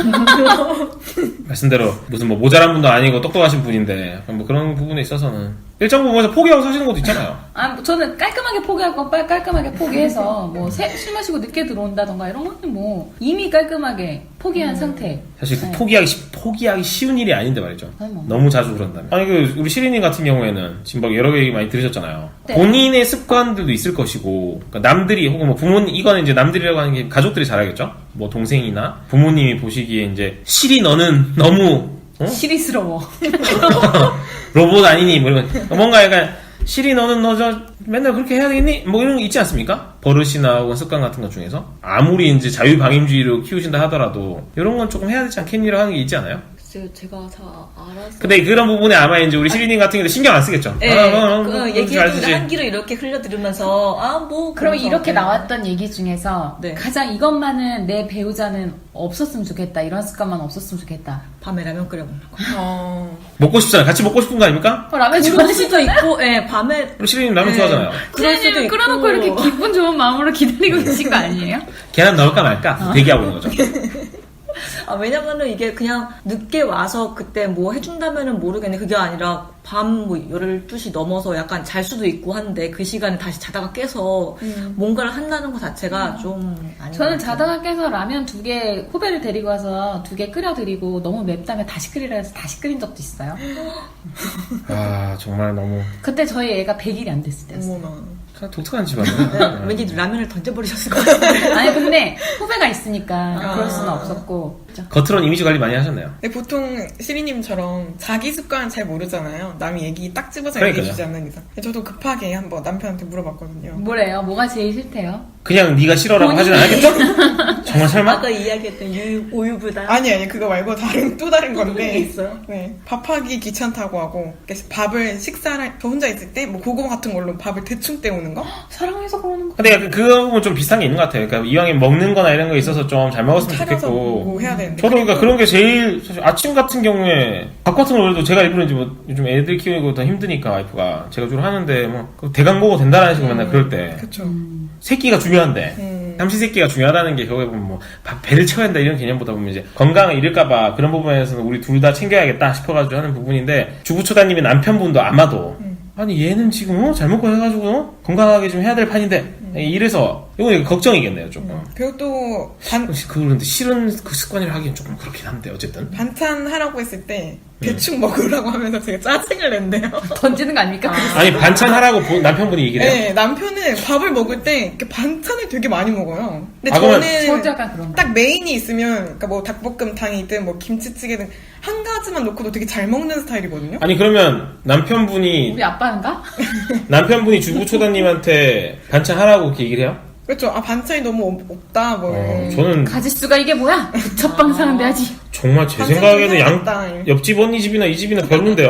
말씀대로 무슨 뭐 모자란 분도 아니고 똑똑하신 분인데 뭐 그런 부분에 있어서는 일정 부분에서 포기하고 사시는 것도 있잖아요.
저는 깔끔하게 포기할 건 깔끔하게 포기해서 뭐 술 마시고 늦게 들어온다던가 이런 거는 뭐 이미 깔끔하게 포기한 상태.
사실 그 포기하기 쉬운 일이 아닌데 말이죠. 너무 자주 그런다면. 아니 우리 시리님 같은 경우에는 지금 막 여러 얘기 많이 들으셨잖아요.
네.
본인의 습관들도 있을 것이고 그러니까 남들이 혹은 뭐 부모님 이거는 이제 남들이라고 하는 게 가족들이 잘 알겠죠. 뭐 동생이나 부모님이 보시기에 이제 시리 너는 너무
시리스러워.
로봇 아니니 뭐 이런 뭔가 약간 시리 너는 너 저 맨날 그렇게 해야 되겠니? 뭐 이런 거 있지 않습니까? 버릇이나 혹은 습관 같은 것 중에서 아무리 이제 자유방임주의로 키우신다 하더라도 이런 건 조금 해야 되지 않겠니라고 하는 게 있지 않아요?
글쎄요, 제가 잘 알아서.
근데 그런 부분에 아마 이제 우리 시리님 같은 경우도 신경 안 쓰겠죠.
네, 얘기해주면 한 귀로 이렇게 흘려들으면서
그럼 이렇게 나왔던 얘기 중에서
네.
가장 이것만은 내 배우자는 없었으면 좋겠다. 이런 습관만 없었으면 좋겠다.
밤에 라면 끓여 먹는 거.
먹고 싶잖아요. 같이 먹고 싶은 거 아닙니까?
라면
그럴 수도 있고, 밤에
우리 시리님 라면 좋아하잖아요.
그럴 수도 있고.
끓여놓고 이렇게 기분 좋은 마음으로 기다리고 계신 거 아니에요?
계란 넣을까 말까 대기하고 있는 거죠.
왜냐면은 이게 그냥 늦게 와서 그때 뭐 해준다면은 모르겠네. 그게 아니라 밤 뭐 12시 넘어서 약간 잘 수도 있고 한데 그 시간에 다시 자다가 깨서 뭔가를 한다는 것 자체가 좀 아닌
저는
것 같아요.
자다가 깨서 라면 2개 후배를 데리고 와서 2개 끓여드리고 너무 맵다면 다시 끓이라 해서 다시 끓인 적도 있어요.
아 정말 너무
그때 저희 애가 100일이 안 됐을 때였어요.
어머나.
독특한 집안이네.
왠지 라면을 던져버리셨을 것 같아요.
아니 근데 후배가 있으니까 그럴 수는 없었고.
겉으로는 이미지 관리 많이 하셨네요.
근데 보통 시리님처럼 자기 습관은 잘 모르잖아요. 남이 얘기 딱 집어서
그러니까요.
얘기해주지 않는 이상. 저도 급하게 한번 남편한테 물어봤거든요.
뭐래요? 뭐가 제일 싫대요?
그냥 네가 싫어라고 하진 않겠죠? 정말 설마?
아까 이야기했던 우유부단.
아니 그거 말고 또 다른
그런 게
건데.
있어요?
네, 밥하기 귀찮다고 하고 밥을 식사를 저 혼자 있을 때 뭐 고구마 같은 걸로 밥을 대충 때우는 거?
사랑해서 그러는 거.
근데 약간 그거 보면 좀 비슷한 게 있는 것 같아요. 그러니까 이왕에 먹는 거나 이런 거 있어서 좀 잘 먹었으면
차려서
좋겠고.
뭐 해야 되는데.
저도 그러니까 그런 게 제일 사실 아침 같은 경우에 밥 같은 걸 그래도 제가 일부러 이제 뭐 요즘 애들 키우고 더 힘드니까 와이프가 제가 주로 하는데 뭐 대강 먹어도 된다라는 식으로 맨날 그럴 때
그쵸.
새끼가 중요한데 삼시세끼가 중요하다는 게 결국에 보면 뭐 배를 채워야 한다 이런 개념보다 보면 이제 건강을 잃을까봐 그런 부분에서는 우리 둘 다 챙겨야겠다 싶어가지고 하는 부분인데 주부초다님의 남편분도 아마도 아니 얘는 지금 잘 먹고 해가지고 건강하게 좀 해야 될 판인데 이래서 이건 걱정이겠네요 조금.
그리고 또
그걸 근데 싫은 그 습관이라 하기엔 조금 그렇긴 한데 어쨌든
반찬 하라고 했을 때 대충 먹으라고 하면서 되게 짜증을 낸대요.
던지는 거 아닙니까?
아니 반찬 하라고 남편분이 얘기를 해요?
네, 남편은 밥을 먹을 때 이렇게 반찬을 되게 많이 먹어요. 근데
그러면
저는
저도 약간 그런 거.
딱 메인이 있으면, 그러니까 뭐 닭볶음탕이든 뭐 김치찌개든 한 가지만 놓고도 되게 잘 먹는 스타일이거든요.
아니 그러면 남편분이
우리 아빠인가?
주부초다님한테 반찬 하라고 이렇게 얘기를 해요?
그렇죠. 아 반찬이 너무 없다 뭐.
저는
가짓수가 이게 뭐야? 부처빵 사는데 하지.
정말 제
반찬
생각에는
해야겠다.
옆집 언니 집이나 이 집이나 별론데요.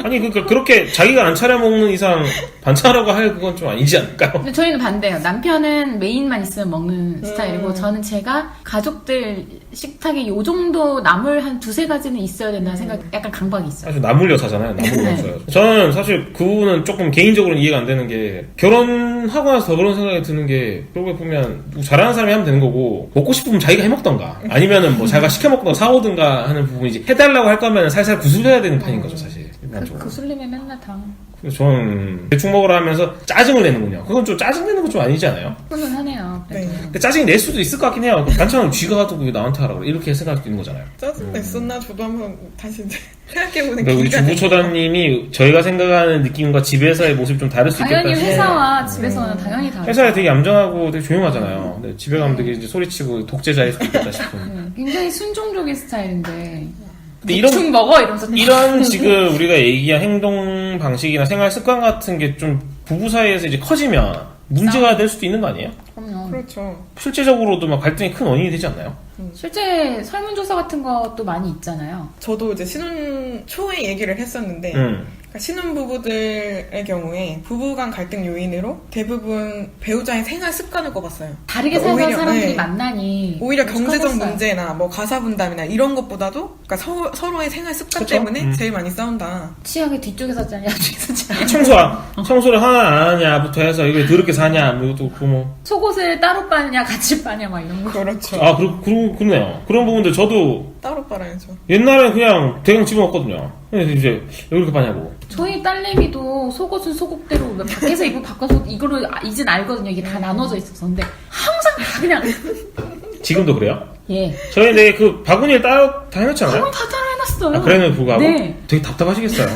아니 그러니까 그렇게 자기가 안 차려 먹는 이상 반찬하라고 할 그건 좀 아니지 않을까요?
근데 저희는 반대예요. 남편은 메인만 있으면 먹는 스타일이고 저는 제가 가족들 식탁에 요 정도 나물 한 두세 가지는 있어야 된다는 생각, 약간 강박이 있어요.
사실 나물 여사잖아요. 나물
네.
여사요. 저는 사실 그 부분은 조금 개인적으로는 이해가 안 되는 게 결혼하고 나서 더 그런 생각이 드는 게 결국에 보면 누구 잘하는 사람이 하면 되는 거고 먹고 싶으면 자기가 해먹던가 아니면은 뭐 자기가 시켜먹거나 사오든가 하는 부분이지 해달라고 할 거면 살살 구슬려야 되는 판인 거죠 사실.
그 술림에 맨날 당.
그래서 저는 대충 먹으라 하면서 짜증을 내는군요. 그건 좀 짜증내는 건 좀 아니지 않아요?
훈훈하네요. 그래도.
네.
근데 짜증이 낼 수도 있을 것 같긴 해요. 반찬을 쥐가 가지고 왜 나한테 하라고 그래? 이렇게 생각할 수도 있는 거잖아요.
짜증 냈었나? 저도 한번 다시 생각해보는
그러니까 우리
기회가
주부초다님이 저희가 생각하는 느낌과 집에서의 모습이 좀 다를 수 있겠다.
당연히 회사와 집에서는 당연히 다르죠.
회사에 되게 얌전하고 되게 조용하잖아요. 근데 집에 가면 되게 이제 소리치고 독재자일 수도 있겠다 싶은.
굉장히 순종적인 스타일인데
근데
대충 먹어 이러면서
이런 지금 우리가 얘기한 행동 방식이나 생활 습관 같은 게 좀 부부 사이에서 이제 커지면 문제가 될 수도 있는 거 아니에요?
그럼요.
그렇죠.
실제적으로도 막 갈등이 큰 원인이 되지 않나요?
실제 설문조사 같은 것도 많이 있잖아요.
저도 이제 신혼 초에 얘기를 했었는데 그러니까 신혼부부들의 경우에 부부간 갈등 요인으로 대부분 배우자의 생활 습관을 꼽았어요.
다르게
그러니까
살던
오히려,
사람들이
네.
만나니
오히려 경제적
오죽하겠어요.
문제나 뭐 가사분담이나 이런 것보다도 그러니까 서로의 생활 습관
그쵸?
때문에 제일 많이 싸운다.
치약을 뒤쪽에서 짜냐 앞쪽에서 짜냐
청소를 하나 안 하냐부터 해서 이걸 더럽게 사냐 뭐 이것도 그렇고 뭐.
속옷을 따로 빠냐 같이 빠냐 막 이런 거.
그렇죠.
그러네요. 그런 부분들 저도
따로 빨아야죠.
옛날에 그냥 대강 집어먹거든요. 근데 이제 왜 그렇게 빠냐고.
저희 딸내미도 속옷은 속옷대로 왜 밖에서 입고 바꿔서 이거를 이젠 알거든요. 이게 다 나눠져 있어서. 근데 항상 다 그냥
지금도 그래요?
예.
저희 근데 그 바구니를 따로 다 해놓잖아요.
그건 다 따로 해놨어요.
아, 그래는 불구하고
네.
되게 답답하시겠어요.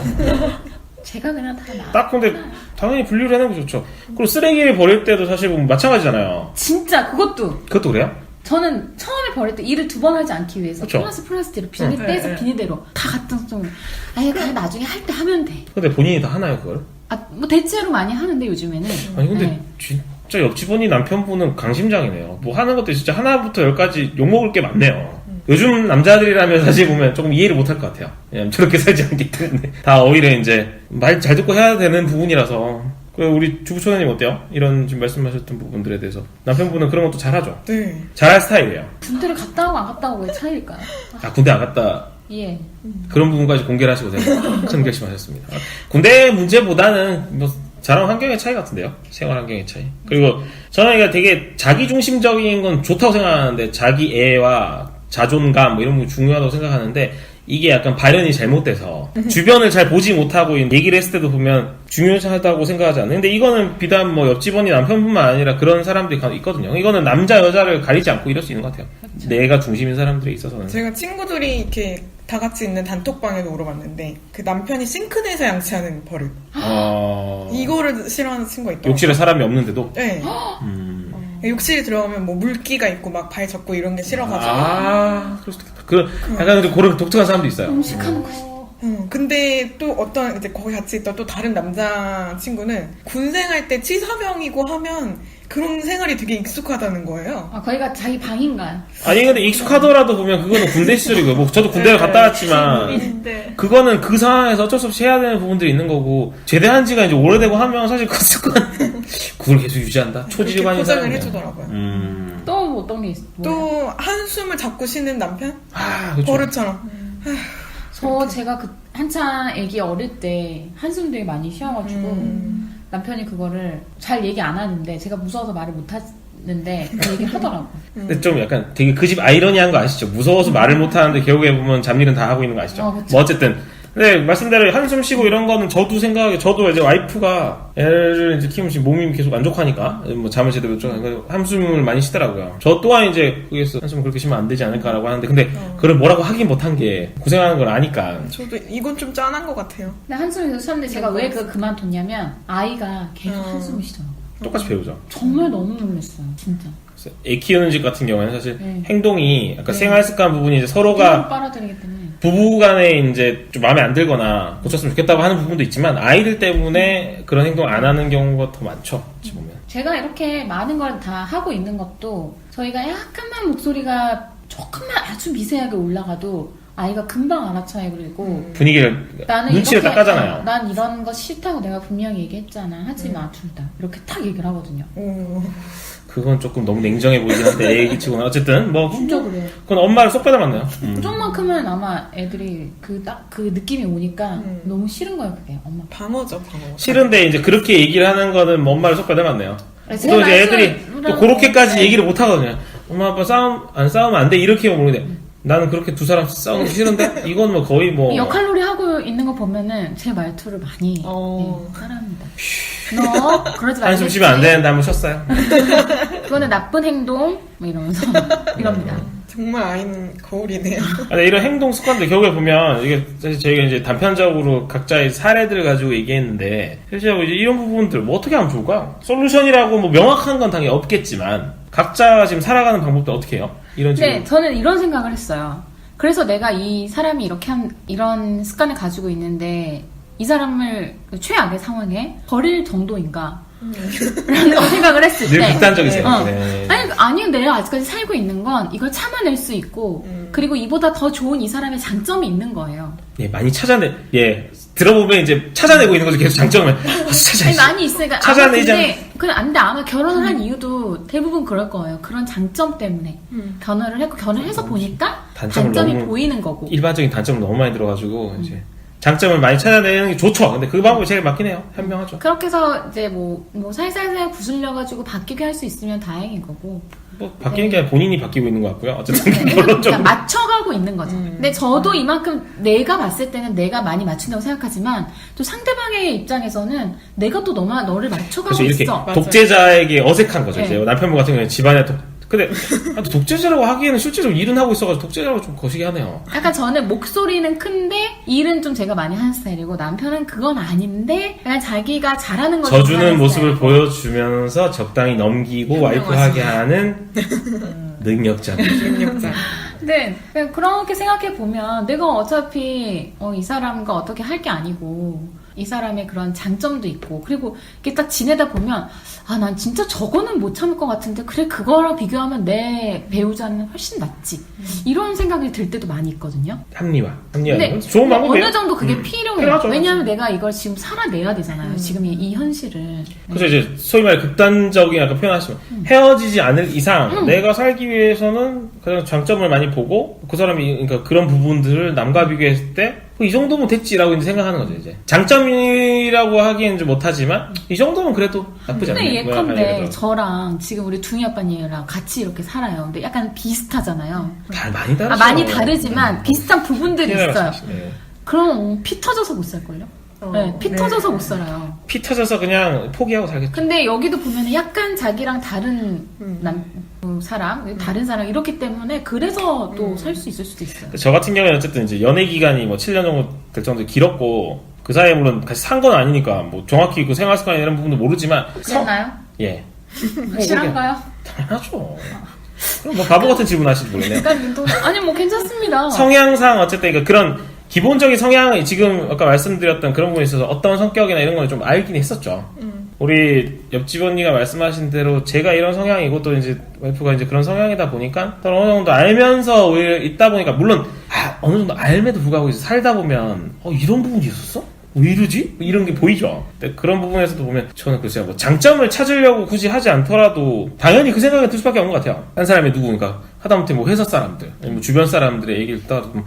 제가 그냥 다 나.
딱 근데 당연히 분류를 해놓은 게 좋죠. 그리고 쓰레기를 버릴 때도 사실 보면 마찬가지잖아요.
진짜 그것도
그것도 그래요?
저는 처음에 버릴 때 일을 두 번 하지 않기 위해서
그쵸.
플라스틱으로 비닐
네,
빼서
네.
비닐대로 다 갖다 좀 아예 그냥 나중에 할 때 하면 돼.
근데 본인이 다 하나요 그걸?
아 뭐 대체로 많이 하는데 요즘에는.
아니 근데
네.
진짜 옆집 언니 남편분은 강심장이네요. 뭐 하는 것도 진짜 하나부터 열까지 욕먹을 게 많네요. 요즘 남자들이라면 사실 보면 조금 이해를 못할 것 같아요. 왜냐면 저렇게 살지 않기 때문에 다 오히려 이제 말 잘 듣고 해야 되는 부분이라서. 그리고 우리 주부초장님 어때요? 이런 지금 말씀하셨던 부분들에 대해서 남편분은 그런 것도 잘하죠?
네.
잘할 스타일이에요.
군대를 갔다 오고 안 갔다 오고의 차이일까요?
아 군대 안 갔다
예.
그런 부분까지 공개를 하시고 큰 결심하셨습니다. 군대 문제보다는 뭐 자란 환경의 차이 같은데요. 생활 환경의 차이. 그리고 저는 이게 되게 자기중심적인 건 좋다고 생각하는데 자기 애와 자존감 뭐 이런 거 중요하다고 생각하는데 이게 약간 발현이 잘못돼서 주변을 잘 보지 못하고 얘기를 했을 때도 보면 중요하다고 생각하지 않는. 근데 이거는 비단 뭐 옆집 언니 남편뿐만 아니라 그런 사람들이 있거든요. 이거는 남자 여자를 가리지 않고 이럴 수 있는 것 같아요. 내가 중심인 사람들에 있어서는.
제가 친구들이 이렇게 다 같이 있는 단톡방에도 물어봤는데 그 남편이 싱크대에서 양치하는 버릇. 이거를 싫어하는 친구가 있더라고요.
욕실에 사람이 없는데도.
네. 욕실에 들어가면 뭐 물기가 있고 막 발 젖고 이런 게 싫어가지고.
그럴 수도 있겠다. 약간 좀 그런 독특한 사람도 있어요.
음식하는 거.
근데 또 어떤 이제 거기 같이 있던 또 다른 남자 친구는 군생활 때 치사병이고 하면 그런 생활이 되게 익숙하다는 거예요.
아 거기가 자기 방인가요?
아니 근데 익숙하더라도 보면 그거는 군대 시절이고요. 뭐 저도 군대를 갔다 왔지만 그거는 그 상황에서 어쩔 수 없이 해야 되는 부분들이 있는 거고 제대한 지가 이제 오래되고 하면 사실 그 습관 그걸 계속 유지한다.
그렇게
초지일관인
포장을
사람이야.
해주더라고요.
또 뭐 어떤 게 있어요?
또 한숨을 잡고 쉬는 남편?
그렇죠.
버릇처럼.
제가 그 한창 애기 어릴 때 한숨 되게 많이 쉬어가지고 남편이 그거를 잘 얘기 안 하는데 제가 무서워서 말을 못 하는 있는데 그 얘기를 하더라고.
근데 좀 약간 되게 그 집 아이러니한 거 아시죠? 무서워서 말을 못하는데 결국에 보면 잡일은 다 하고 있는 거 아시죠?
그쵸.
뭐 어쨌든 근데 말씀대로 한숨 쉬고 이런 거는 저도 생각하기에 저도 이제 와이프가 애를 이제 키우면 몸이 계속 안 좋하니까 뭐 잠을 제대로 좀 한숨을 많이 쉬더라고요. 저 또한 이제 거기서 한숨을 그렇게 쉬면 안 되지 않을까라고 하는데 근데 그걸 뭐라고 하긴 못한 게 고생하는 걸 아니까.
저도 이건 좀 짠한 것 같아요.
근데 한숨을 쉬었는데 제가 왜 그걸 그만뒀냐면 아이가 계속 한숨을 쉬더라고.
똑같이 배우죠.
정말 너무 놀랐어요, 진짜.
그래서 애 키우는 집 같은 경우에는 사실
네.
행동이 아까
네.
생활 습관 부분이 이제
이걸
서로가
빨아들이기 때문에.
부부간에 이제 좀 마음에 안 들거나 고쳤으면 좋겠다고 하는 부분도 있지만 아이들 때문에 그런 행동 안 하는 경우가 더 많죠. 어찌 보면.
제가 이렇게 많은 걸 다 하고 있는 것도 저희가 약간만 목소리가 조금만 아주 미세하게 올라가도 아이가 금방 알아차요. 그리고
분위기를
나는
눈치를
이렇게,
딱 까잖아요.
난 이런 거 싫다고 내가 분명히 얘기했잖아. 하지 마, 둘 다. 이렇게 딱 얘기를 하거든요.
오.
그건 조금 너무 냉정해 보이긴 한데 애기 치고는 어쨌든 뭐
진짜 그래.
그건 엄마를 쏙 빼닮았네요.
좀만 크면 아마 애들이 그 느낌이 오니까 너무 싫은 거예요, 그게. 엄마.
방어죠, 방어.
싫은데 이제 그렇게 얘기를 하는 거는 뭐 엄마를 쏙 빼닮았네요. 또
제가
이제 애들이 또
말씀을
그렇게까지
네.
얘기를 못 하거든요. 엄마 아빠 싸우면 안 돼 이렇게 모르는데 나는 그렇게 두 사람 싸우는 거 싫은데 이건 뭐 거의 뭐
역할놀이 하고 있는 거 보면은 제 말투를 많이 따라합니다. 너 그러지 말고.
한숨 쉬면 안 되는데 한번 쉬었어요.
그거는 나쁜 행동 뭐 이러면서 이럽니다.
정말 아이는 거울이네요.
근데 이런 행동 습관들 결국에 보면 이게 사실 저희가 이제 단편적으로 각자의 사례들을 가지고 얘기했는데 실제로 이제 이런 부분들 뭐 어떻게 하면 좋을까요? 솔루션이라고 뭐 명확한 건 당연히 없겠지만 각자 지금 살아가는 방법도 어떻게 해요? 이런
네,
지금
저는 이런 생각을 했어요. 그래서 내가 이 사람이 이렇게 이런 습관을 가지고 있는데 이 사람을 최악의 상황에 버릴 정도인가? 라는 생각을 했을
늘
때
극단적이세요. 네.
아니 내가 아직까지 살고 있는 건 이걸 참아낼 수 있고 그리고 이보다 더 좋은 이 사람의 장점이 있는 거예요.
예, 많이 들어보면 이제 찾아내고 있는 거죠. 계속 장점을
아니, 많이 있으니까
찾아내자.
근데 아마 결혼을 한 이유도 대부분 그럴 거예요. 그런 장점 때문에 결혼해서 보니까 단점이
너무
보이는 거고.
일반적인 단점을 너무 많이 들어가지고 이제 장점을 많이 찾아내는 게 좋죠. 근데 그 방법이 제일 맞긴 해요. 현명하죠.
그렇게 해서 이제 뭐 살살살 구슬려가지고 바뀌게 할 수 있으면 다행인 거고.
뭐 바뀌는 게 아니라 본인이 바뀌고 있는 것 같고요. 어쨌든
그러니까
결론적으로
맞춰가고 있는 거죠. 근데 저도 이만큼 내가 봤을 때는 내가 많이 맞춘다고 생각하지만 또 상대방의 입장에서는 내가 또 너를 맞춰가고
그래서 이렇게
있어.
독재자에게 어색한 거죠.
네.
이제 남편분 같은 경우에 집안에 근데 독재자라고 하기에는 실제로 일은 하고 있어가지고 독재자라고 좀 거시기 하네요.
약간 저는 목소리는 큰데 일은 좀 제가 많이 하는 스타일이고 남편은 그건 아닌데 약간 자기가 잘하는 걸
져주는 모습을 보여주면서 적당히 넘기고 와이프하게 하는 능력자.
능력자.
근데 그렇게 생각해 보면 내가 어차피 이 사람과 어떻게 할 게 아니고 이 사람의 그런 장점도 있고 그리고 이렇게 딱 지내다 보면 난 진짜 저거는 못 참을 것 같은데 그래 그거랑 비교하면 내 배우자는 훨씬 낫지 이런 생각이 들 때도 많이 있거든요.
합리화.
근데
좋은 방법이에요.
어느 정도 그게 필요해요.
필요하죠.
왜냐하면 내가 이걸 지금 살아내야 되잖아요. 지금 이 현실을.
그래서 이제 소위 말해 극단적인 아까 표현하시면 헤어지지 않을 이상 내가 살기 위해서는 가장 장점을 많이 보고 그 사람이 그러니까 그런 부분들을 남과 비교했을 때 이 정도면 됐지라고 이제 생각하는 거죠. 이제 장점이라고 하기에는 좀 못하지만 이 정도면 그래도 나쁘지
근데
않네.
예컨대 저랑 지금 우리 둥이 아빠님이랑 같이 이렇게 살아요. 근데 약간 비슷하잖아요.
많이 다르죠.
많이 다르지만 비슷한 부분들이 있어요.
네.
그럼 피 터져서 못 살걸요? 네, 피 터져서 못 살아요.
피 터져서 그냥 포기하고 살겠죠.
근데 여기도 보면 약간 자기랑 다른 사람, 다른 사람 이렇기 때문에 그래서 또 살 수 있을 수도 있어요.
저 같은 경우에는 어쨌든 이제 연애 기간이 뭐 7년 정도 될 정도 길었고 그 사이에 물론 같이 산 건 아니니까 뭐 정확히 그 생활 습관 이런 부분도 모르지만
그랬나요?
예.
확실한가요?
당연하죠. 그럼 뭐 바보 같은 질문 하실지 모르겠네요.
아니 뭐 괜찮습니다.
성향상 어쨌든 그러니까 그런 기본적인 성향을 지금 아까 말씀드렸던 그런 부분에 있어서 어떤 성격이나 이런 걸 좀 알긴 했었죠. 우리 옆집 언니가 말씀하신 대로 제가 이런 성향이고 또 이제 와이프가 이제 그런 성향이다 보니까 또 어느 정도 알면서 오히려 있다 보니까 물론 어느 정도 알매도 불구하고 이제 살다 보면 이런 부분이 있었어? 왜 이러지? 이런 게 보이죠. 근데 그런 부분에서도 보면 저는 글쎄요, 뭐 장점을 찾으려고 굳이 하지 않더라도 당연히 그 생각이 들 수밖에 없는 것 같아요. 한 사람이 누구니까 하다못해 뭐 회사 사람들, 아니면 주변 사람들의 얘기를 듣다가 보면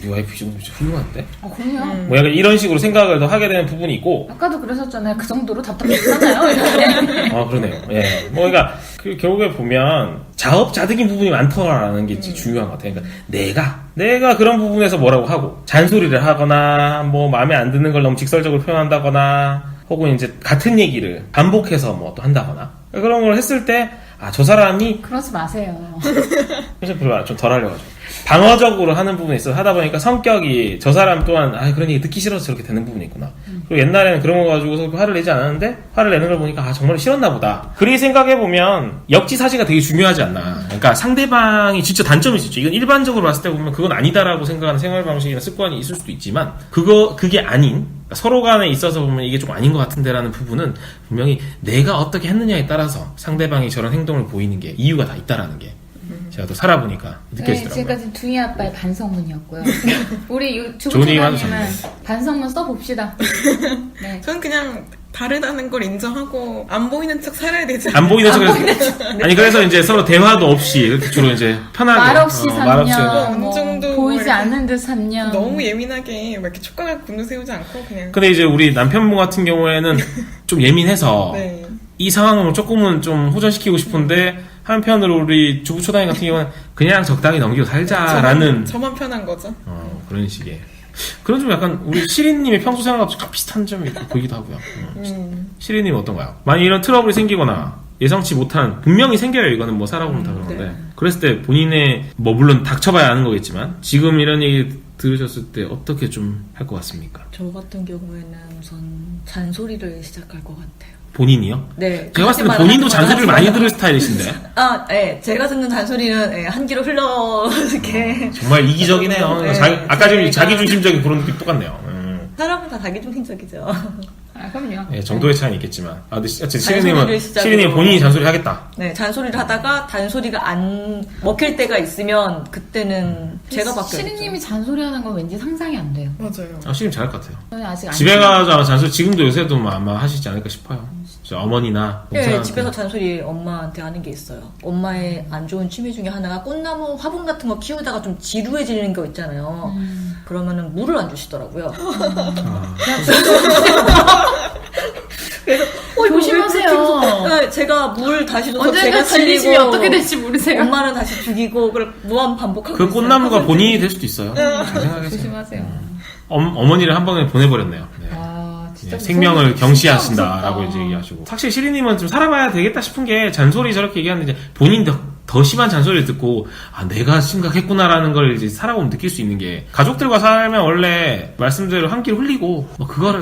우리 와이프 이 정도 진짜 훌륭한데?
그럼요.
뭐 약간 이런 식으로 생각을 더 하게 되는 부분이 있고.
아까도 그러셨잖아요. 그 정도로 답답했잖아요. 이렇게.
그러네요. 예. 뭐 그러니까 그 결국에 보면 자업자득인 부분이 많더라라는 게 중요한 것 같아요. 그러니까 내가 그런 부분에서 뭐라고 하고 잔소리를 하거나 뭐 마음에 안 드는 걸 너무 직설적으로 표현한다거나 혹은 이제 같은 얘기를 반복해서 뭐 또 한다거나 그런 걸 했을 때 저 사람이
그러지 마세요.
그래서 그걸 좀 덜 하려고 하죠. 방어적으로 하는 부분이 있어 하다 보니까 성격이 저 사람 또한 그런 얘기 듣기 싫어서 저렇게 되는 부분이 있구나. 그리고 옛날에는 그런 거 가지고서 화를 내지 않았는데 화를 내는 걸 보니까 정말 싫었나 보다. 그렇게 생각해보면 역지사지가 되게 중요하지 않나. 그러니까 상대방이 진짜 단점이 있죠. 이건 일반적으로 봤을 때 보면 그건 아니다라고 생각하는 생활 방식이나 습관이 있을 수도 있지만 그게 아닌 서로 간에 있어서 보면 이게 좀 아닌 것 같은데라는 부분은 분명히 내가 어떻게 했느냐에 따라서 상대방이 저런 행동을 보이는 게 이유가 다 있다라는 게 제가 또 살아보니까 느껴지더라고요.
지금까지 두이 아빠의 반성문이었고요. 우리
좋은 얘기
주부초단님은
많으셨네요.
반성문 써봅시다. 네.
저는 그냥 다르다는 걸 인정하고 안 보이는 척 살아야 되지.
안 보이는 척 아니 그래서 이제 서로 대화도 없이 이렇게 주로 이제 편하게
말 없이
말 없이
3년,
어느 정도
보이지
이렇게
않는 듯 3년.
너무 예민하게 막 이렇게 촉각을 곤두세우지 않고 그냥.
근데 이제 우리 남편분 같은 경우에는 좀 예민해서
네.
이 상황을 조금은 좀 호전시키고 싶은데 한편으로 우리 주부초단이 같은 경우는 그냥 적당히 넘기고 살자라는
저만 편한 거죠.
그런 식의 그런 좀 약간 우리 시린님의 평소 생활과 좀 비슷한 점이 보이기도 하고요. 시린님 어떤가요? 만약 이런 트러블이 생기거나 예상치 못한 분명히 생겨요. 이거는 뭐 살아보면 다 그러는데
네.
그랬을 때 본인의 뭐 물론 닥쳐봐야 아는 거겠지만 지금 이런 얘기 들으셨을 때 어떻게 좀 할 것 같습니까?
저 같은 경우에는 우선 잔소리를 시작할 것 같아요.
본인이요?
네.
제가 봤을 때 본인도 잔소리를 많이 들을 스타일이신데
네. 제가 듣는 잔소리는 한 귀로 흘러 이렇게.
정말 이기적이네요.
네.
아까 전에 자기중심적인 그런 느낌 똑같네요.
사람은 다 자기중심적이죠.
그럼요.
예, 정도의 차이는 있겠지만. 근데
잔소리를 시작으로-
시린님은 본인이 잔소리 하겠다.
네, 잔소리를 하다가 잔소리가 안 먹힐 때가 있으면 그때는 제가 바뀌어요.
시리님이 잔소리하는 건 왠지 상상이 안 돼요.
맞아요.
시린 잘할 것 같아요.
저는 아직 안
집에 가서 잔소리 지금도 요새도 아마 하시지 않을까 싶어요. 진짜 어머니나
네,
동생한테.
집에서 잔소리 엄마한테 하는 게 있어요. 엄마의 안 좋은 취미 중에 하나가 꽃나무 화분 같은 거 키우다가 좀 지루해지는 거 있잖아요. 그러면은 물을 안 주시더라고요. 그래서
조심하세요.
네, 제가 물 다시 줘서 제가
언젠가 질리시면
살리고
어떻게 될지 모르세요.
엄마는 다시 죽이고 그걸 무한 반복하고
그
있어요.
꽃나무가 본인이 될 수도 있어요. 잘 생각해서.
조심하세요.
어머니를 한 번에 보내버렸네요. 네.
진짜
네, 생명을
무서워.
경시하신다라고
진짜
이제 얘기하시고. 확실히 시리님은 좀 살아봐야 되겠다 싶은 게 잔소리 저렇게 얘기하는데 이제 본인 더 심한 잔소리를 듣고 내가 심각했구나라는 걸 이제 살아보면 느낄 수 있는 게 가족들과 살면 원래 말씀대로 한 끼를 흘리고 뭐 그거를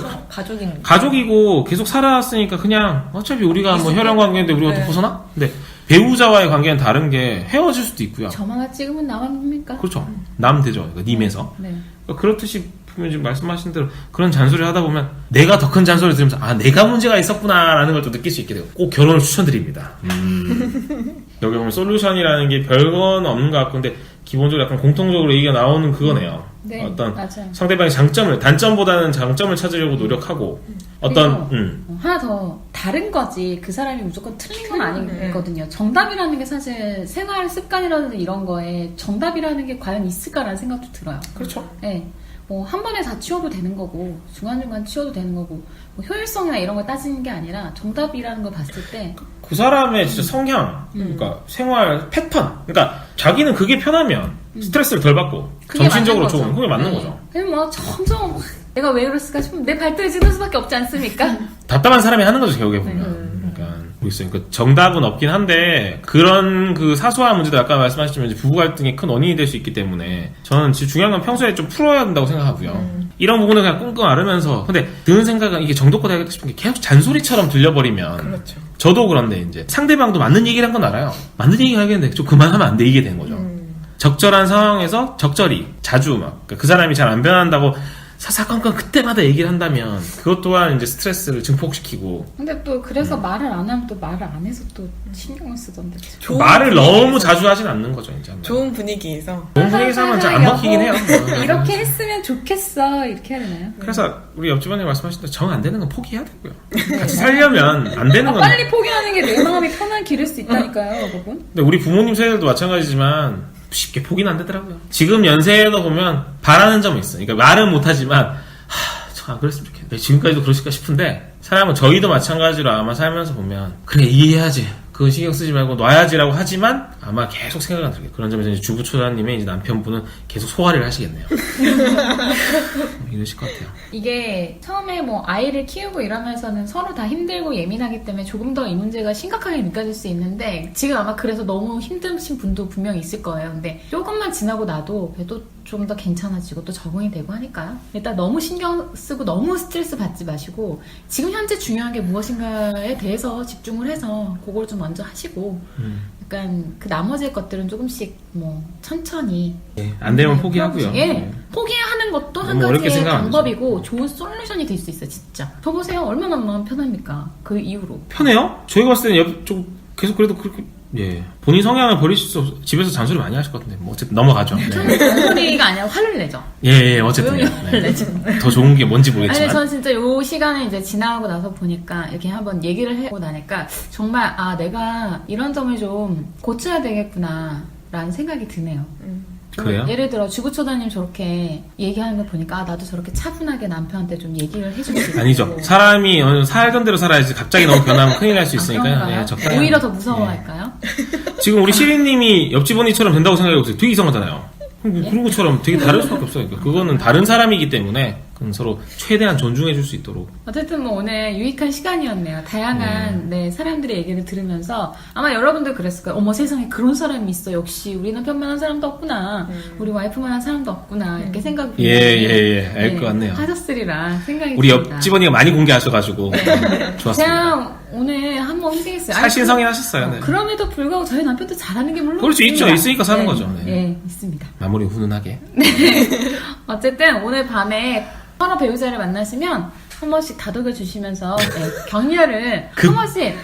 가족이고 계속 살아왔으니까 그냥 어차피 우리가 뭐 혈연 관계인데 우리가 또 벗어나? 근데 배우자와의 관계는 다른 게 헤어질 수도 있고요.
저만 하나 찍으면 나만 봅니까?
그렇죠. 남 되죠. 님에서.
네.
그렇듯이 보면 지금 말씀하신 대로 그런 잔소리를 하다 보면 내가 더 큰 잔소리를 들으면서 내가 문제가 있었구나라는 걸 또 느낄 수 있게 되고 꼭 결혼을 추천드립니다. 여기 보면 솔루션이라는 게 별건 없는 것 같고 근데 기본적으로 약간 공통적으로 얘기가 나오는 그거네요.
네,
어떤
맞아요.
상대방의 단점보다는 장점을 찾으려고 노력하고
하나 더 다른 거지 그 사람이 무조건 틀린 건 아니거든요. 정답이라는 게 사실 생활 습관이라든지 이런 거에 정답이라는 게 과연 있을까라는 생각도 들어요.
그렇죠.
네. 뭐 한 번에 다 치워도 되는 거고 중간중간 치워도 되는 거고 뭐 효율성이나 이런 걸 따지는 게 아니라 정답이라는 걸 봤을 때
그 사람의 진짜 성향, 그러니까 생활 패턴, 그러니까 자기는 그게 편하면 스트레스를 덜 받고 정신적으로 좋은 그게 맞는 거죠.
그냥 뭐 점점 내가 왜 그랬을까 싶으면 내 발등에 찌는 수밖에 없지 않습니까?
답답한 사람이 하는 거죠 결국에 보면. 그러니까 모르겠어요. 그 정답은 없긴 한데 그런 그 사소한 문제도 아까 말씀하셨지만 이제 부부 갈등의 큰 원인이 될 수 있기 때문에 저는 진짜 중요한 건 평소에 좀 풀어야 된다고 생각하고요. 이런 부분을 그냥 끙끙 앓으면서 근데 드는 생각은 이게 정도껏 해야겠다 싶은 게 계속 잔소리처럼 들려버리면
그렇죠.
저도 그런데 이제 상대방도 맞는 얘기를 한 건 알아요. 맞는 얘기 하겠는데 좀 그만하면 안 돼 이게 되는 거죠. 적절한 상황에서 적절히 자주 막 그 사람이 잘 안 변한다고 사사건건 그때마다 얘기를 한다면 그것 또한 이제 스트레스를 증폭시키고
근데 또 그래서 말을 안 하면 또 말을 안 해서 또 신경을 쓰던데.
좋은
말을
분위기에서.
너무 자주 하진 않는 거죠 이제.
좋은 분위기에서
좋은 분위기에서 하면 잘 안 먹히긴 해요.
이렇게 했으면 좋겠어. 이렇게 해야 되나요?
그래서 우리 옆집안에 말씀하신 대로 정 안 되는 건 포기해야 되고요. 같이 살려면 안 되는 건
빨리 포기하는 게 내 마음이 편한 길일 수 있다니까요, 여러분.
근데 우리 부모님 세대도 마찬가지지만 쉽게 포기는 안 되더라고요. 지금 연세에도 보면 바라는 점이 있어요. 그러니까 말은 못하지만 참 안 그랬으면 좋겠네. 지금까지도 그러실까 싶은데 사람은 저희도 마찬가지로 아마 살면서 보면 그래 이해해야지. 그거 신경 쓰지 말고 놔야지라고 하지만 아마 계속 생각은 들게. 그런 점에서 이제 주부초자님의 이제 남편분은 계속 소화를 하시겠네요. 이러실 것 같아요.
이게 처음에 뭐 아이를 키우고 이러면서는 서로 다 힘들고 예민하기 때문에 조금 더 이 문제가 심각하게 느껴질 수 있는데 지금 아마 그래서 너무 힘드신 분도 분명히 있을 거예요. 근데 조금만 지나고 나도 그래도 좀 더 괜찮아지고 또 적응이 되고 하니까요. 일단 너무 신경 쓰고 너무 스트레스 받지 마시고 지금 현재 중요한 게 무엇인가에 대해서 집중을 해서 그걸 좀 먼저 하시고 약간 그 나머지 것들은 조금씩 뭐 천천히
안 되면 포기하고요.
예, 포기하는 것도 한
너무 어렵게
가지의
생각 안
방법이고 좋은 솔루션이 될 수 있어요, 진짜. 저 보세요, 얼마나 마음 편합니까? 그 이후로.
편해요? 저희가 봤을 때는 좀 계속 그래도 그렇게 본인 성향을 버리실 수 없어. 집에서 잔소리 많이 하실 것 같은데 뭐 어쨌든 넘어가죠. 네.
잔소리가 아니라 화를 내죠.
어쨌든
조용히 화를 내죠.
더 좋은 게 뭔지
아니,
모르겠지만
저는 진짜 요 시간을 이제 지나고 나서 보니까 이렇게 한번 얘기를 하고 나니까 정말 내가 이런 점을 좀 고쳐야 되겠구나 라는 생각이 드네요.
그래요?
예를 들어 주부초다님 저렇게 얘기하는 거 보니까 나도 저렇게 차분하게 남편한테 좀 얘기를 해줄 수 있고
아니죠. 사람이 살던 대로 살아야지 갑자기 너무 변하면 큰일 날 수 있으니까
그런가요?
적당히
오히려 더 무서워할까요?
지금 우리 시리님이 옆집 언니처럼 된다고 생각해보세요. 되게 이상하잖아요. 그런 것처럼 되게 다를 수밖에 없어요. 그러니까 그거는 다른 사람이기 때문에 그건 서로 최대한 존중해줄 수 있도록.
어쨌든 뭐 오늘 유익한 시간이었네요. 다양한 사람들의 얘기를 들으면서 아마 여러분들 그랬을 거예요. 어머 세상에 그런 사람이 있어. 역시 우리 남편만 한 사람도 없구나. 우리 와이프만 한 사람도 없구나. 이렇게 생각이
알 것 같네요.
하셨으리라 생각이
우리
듭니다.
옆집 언니가 많이 공개하셔가지고 좋았습니다.
그냥 오늘 한번 희생했어요.
살신성인 하셨어요. 네.
그럼에도 불구하고 저희 남편도 잘하는 게 물론
그럴 수 있죠.
있습니다.
있으니까 사는 거죠. 네.
네, 있습니다.
마무리 훈훈하게.
어쨌든 오늘 밤에 서로 배우자를 만나시면 한 번씩 다독여 주시면서 격려를 한 번씩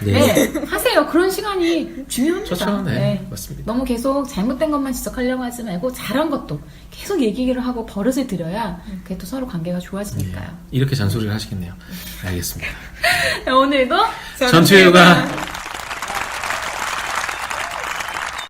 하세요. 그런 시간이 중요합니다.
좋죠. 네. 맞습니다.
너무 계속 잘못된 것만 지적하려고 하지 말고 잘한 것도 계속 얘기를 하고 버릇을 들여야 그게 또 서로 관계가 좋아지니까요.
이렇게 잔소리를 하시겠네요. 알겠습니다.
오늘도
전체유가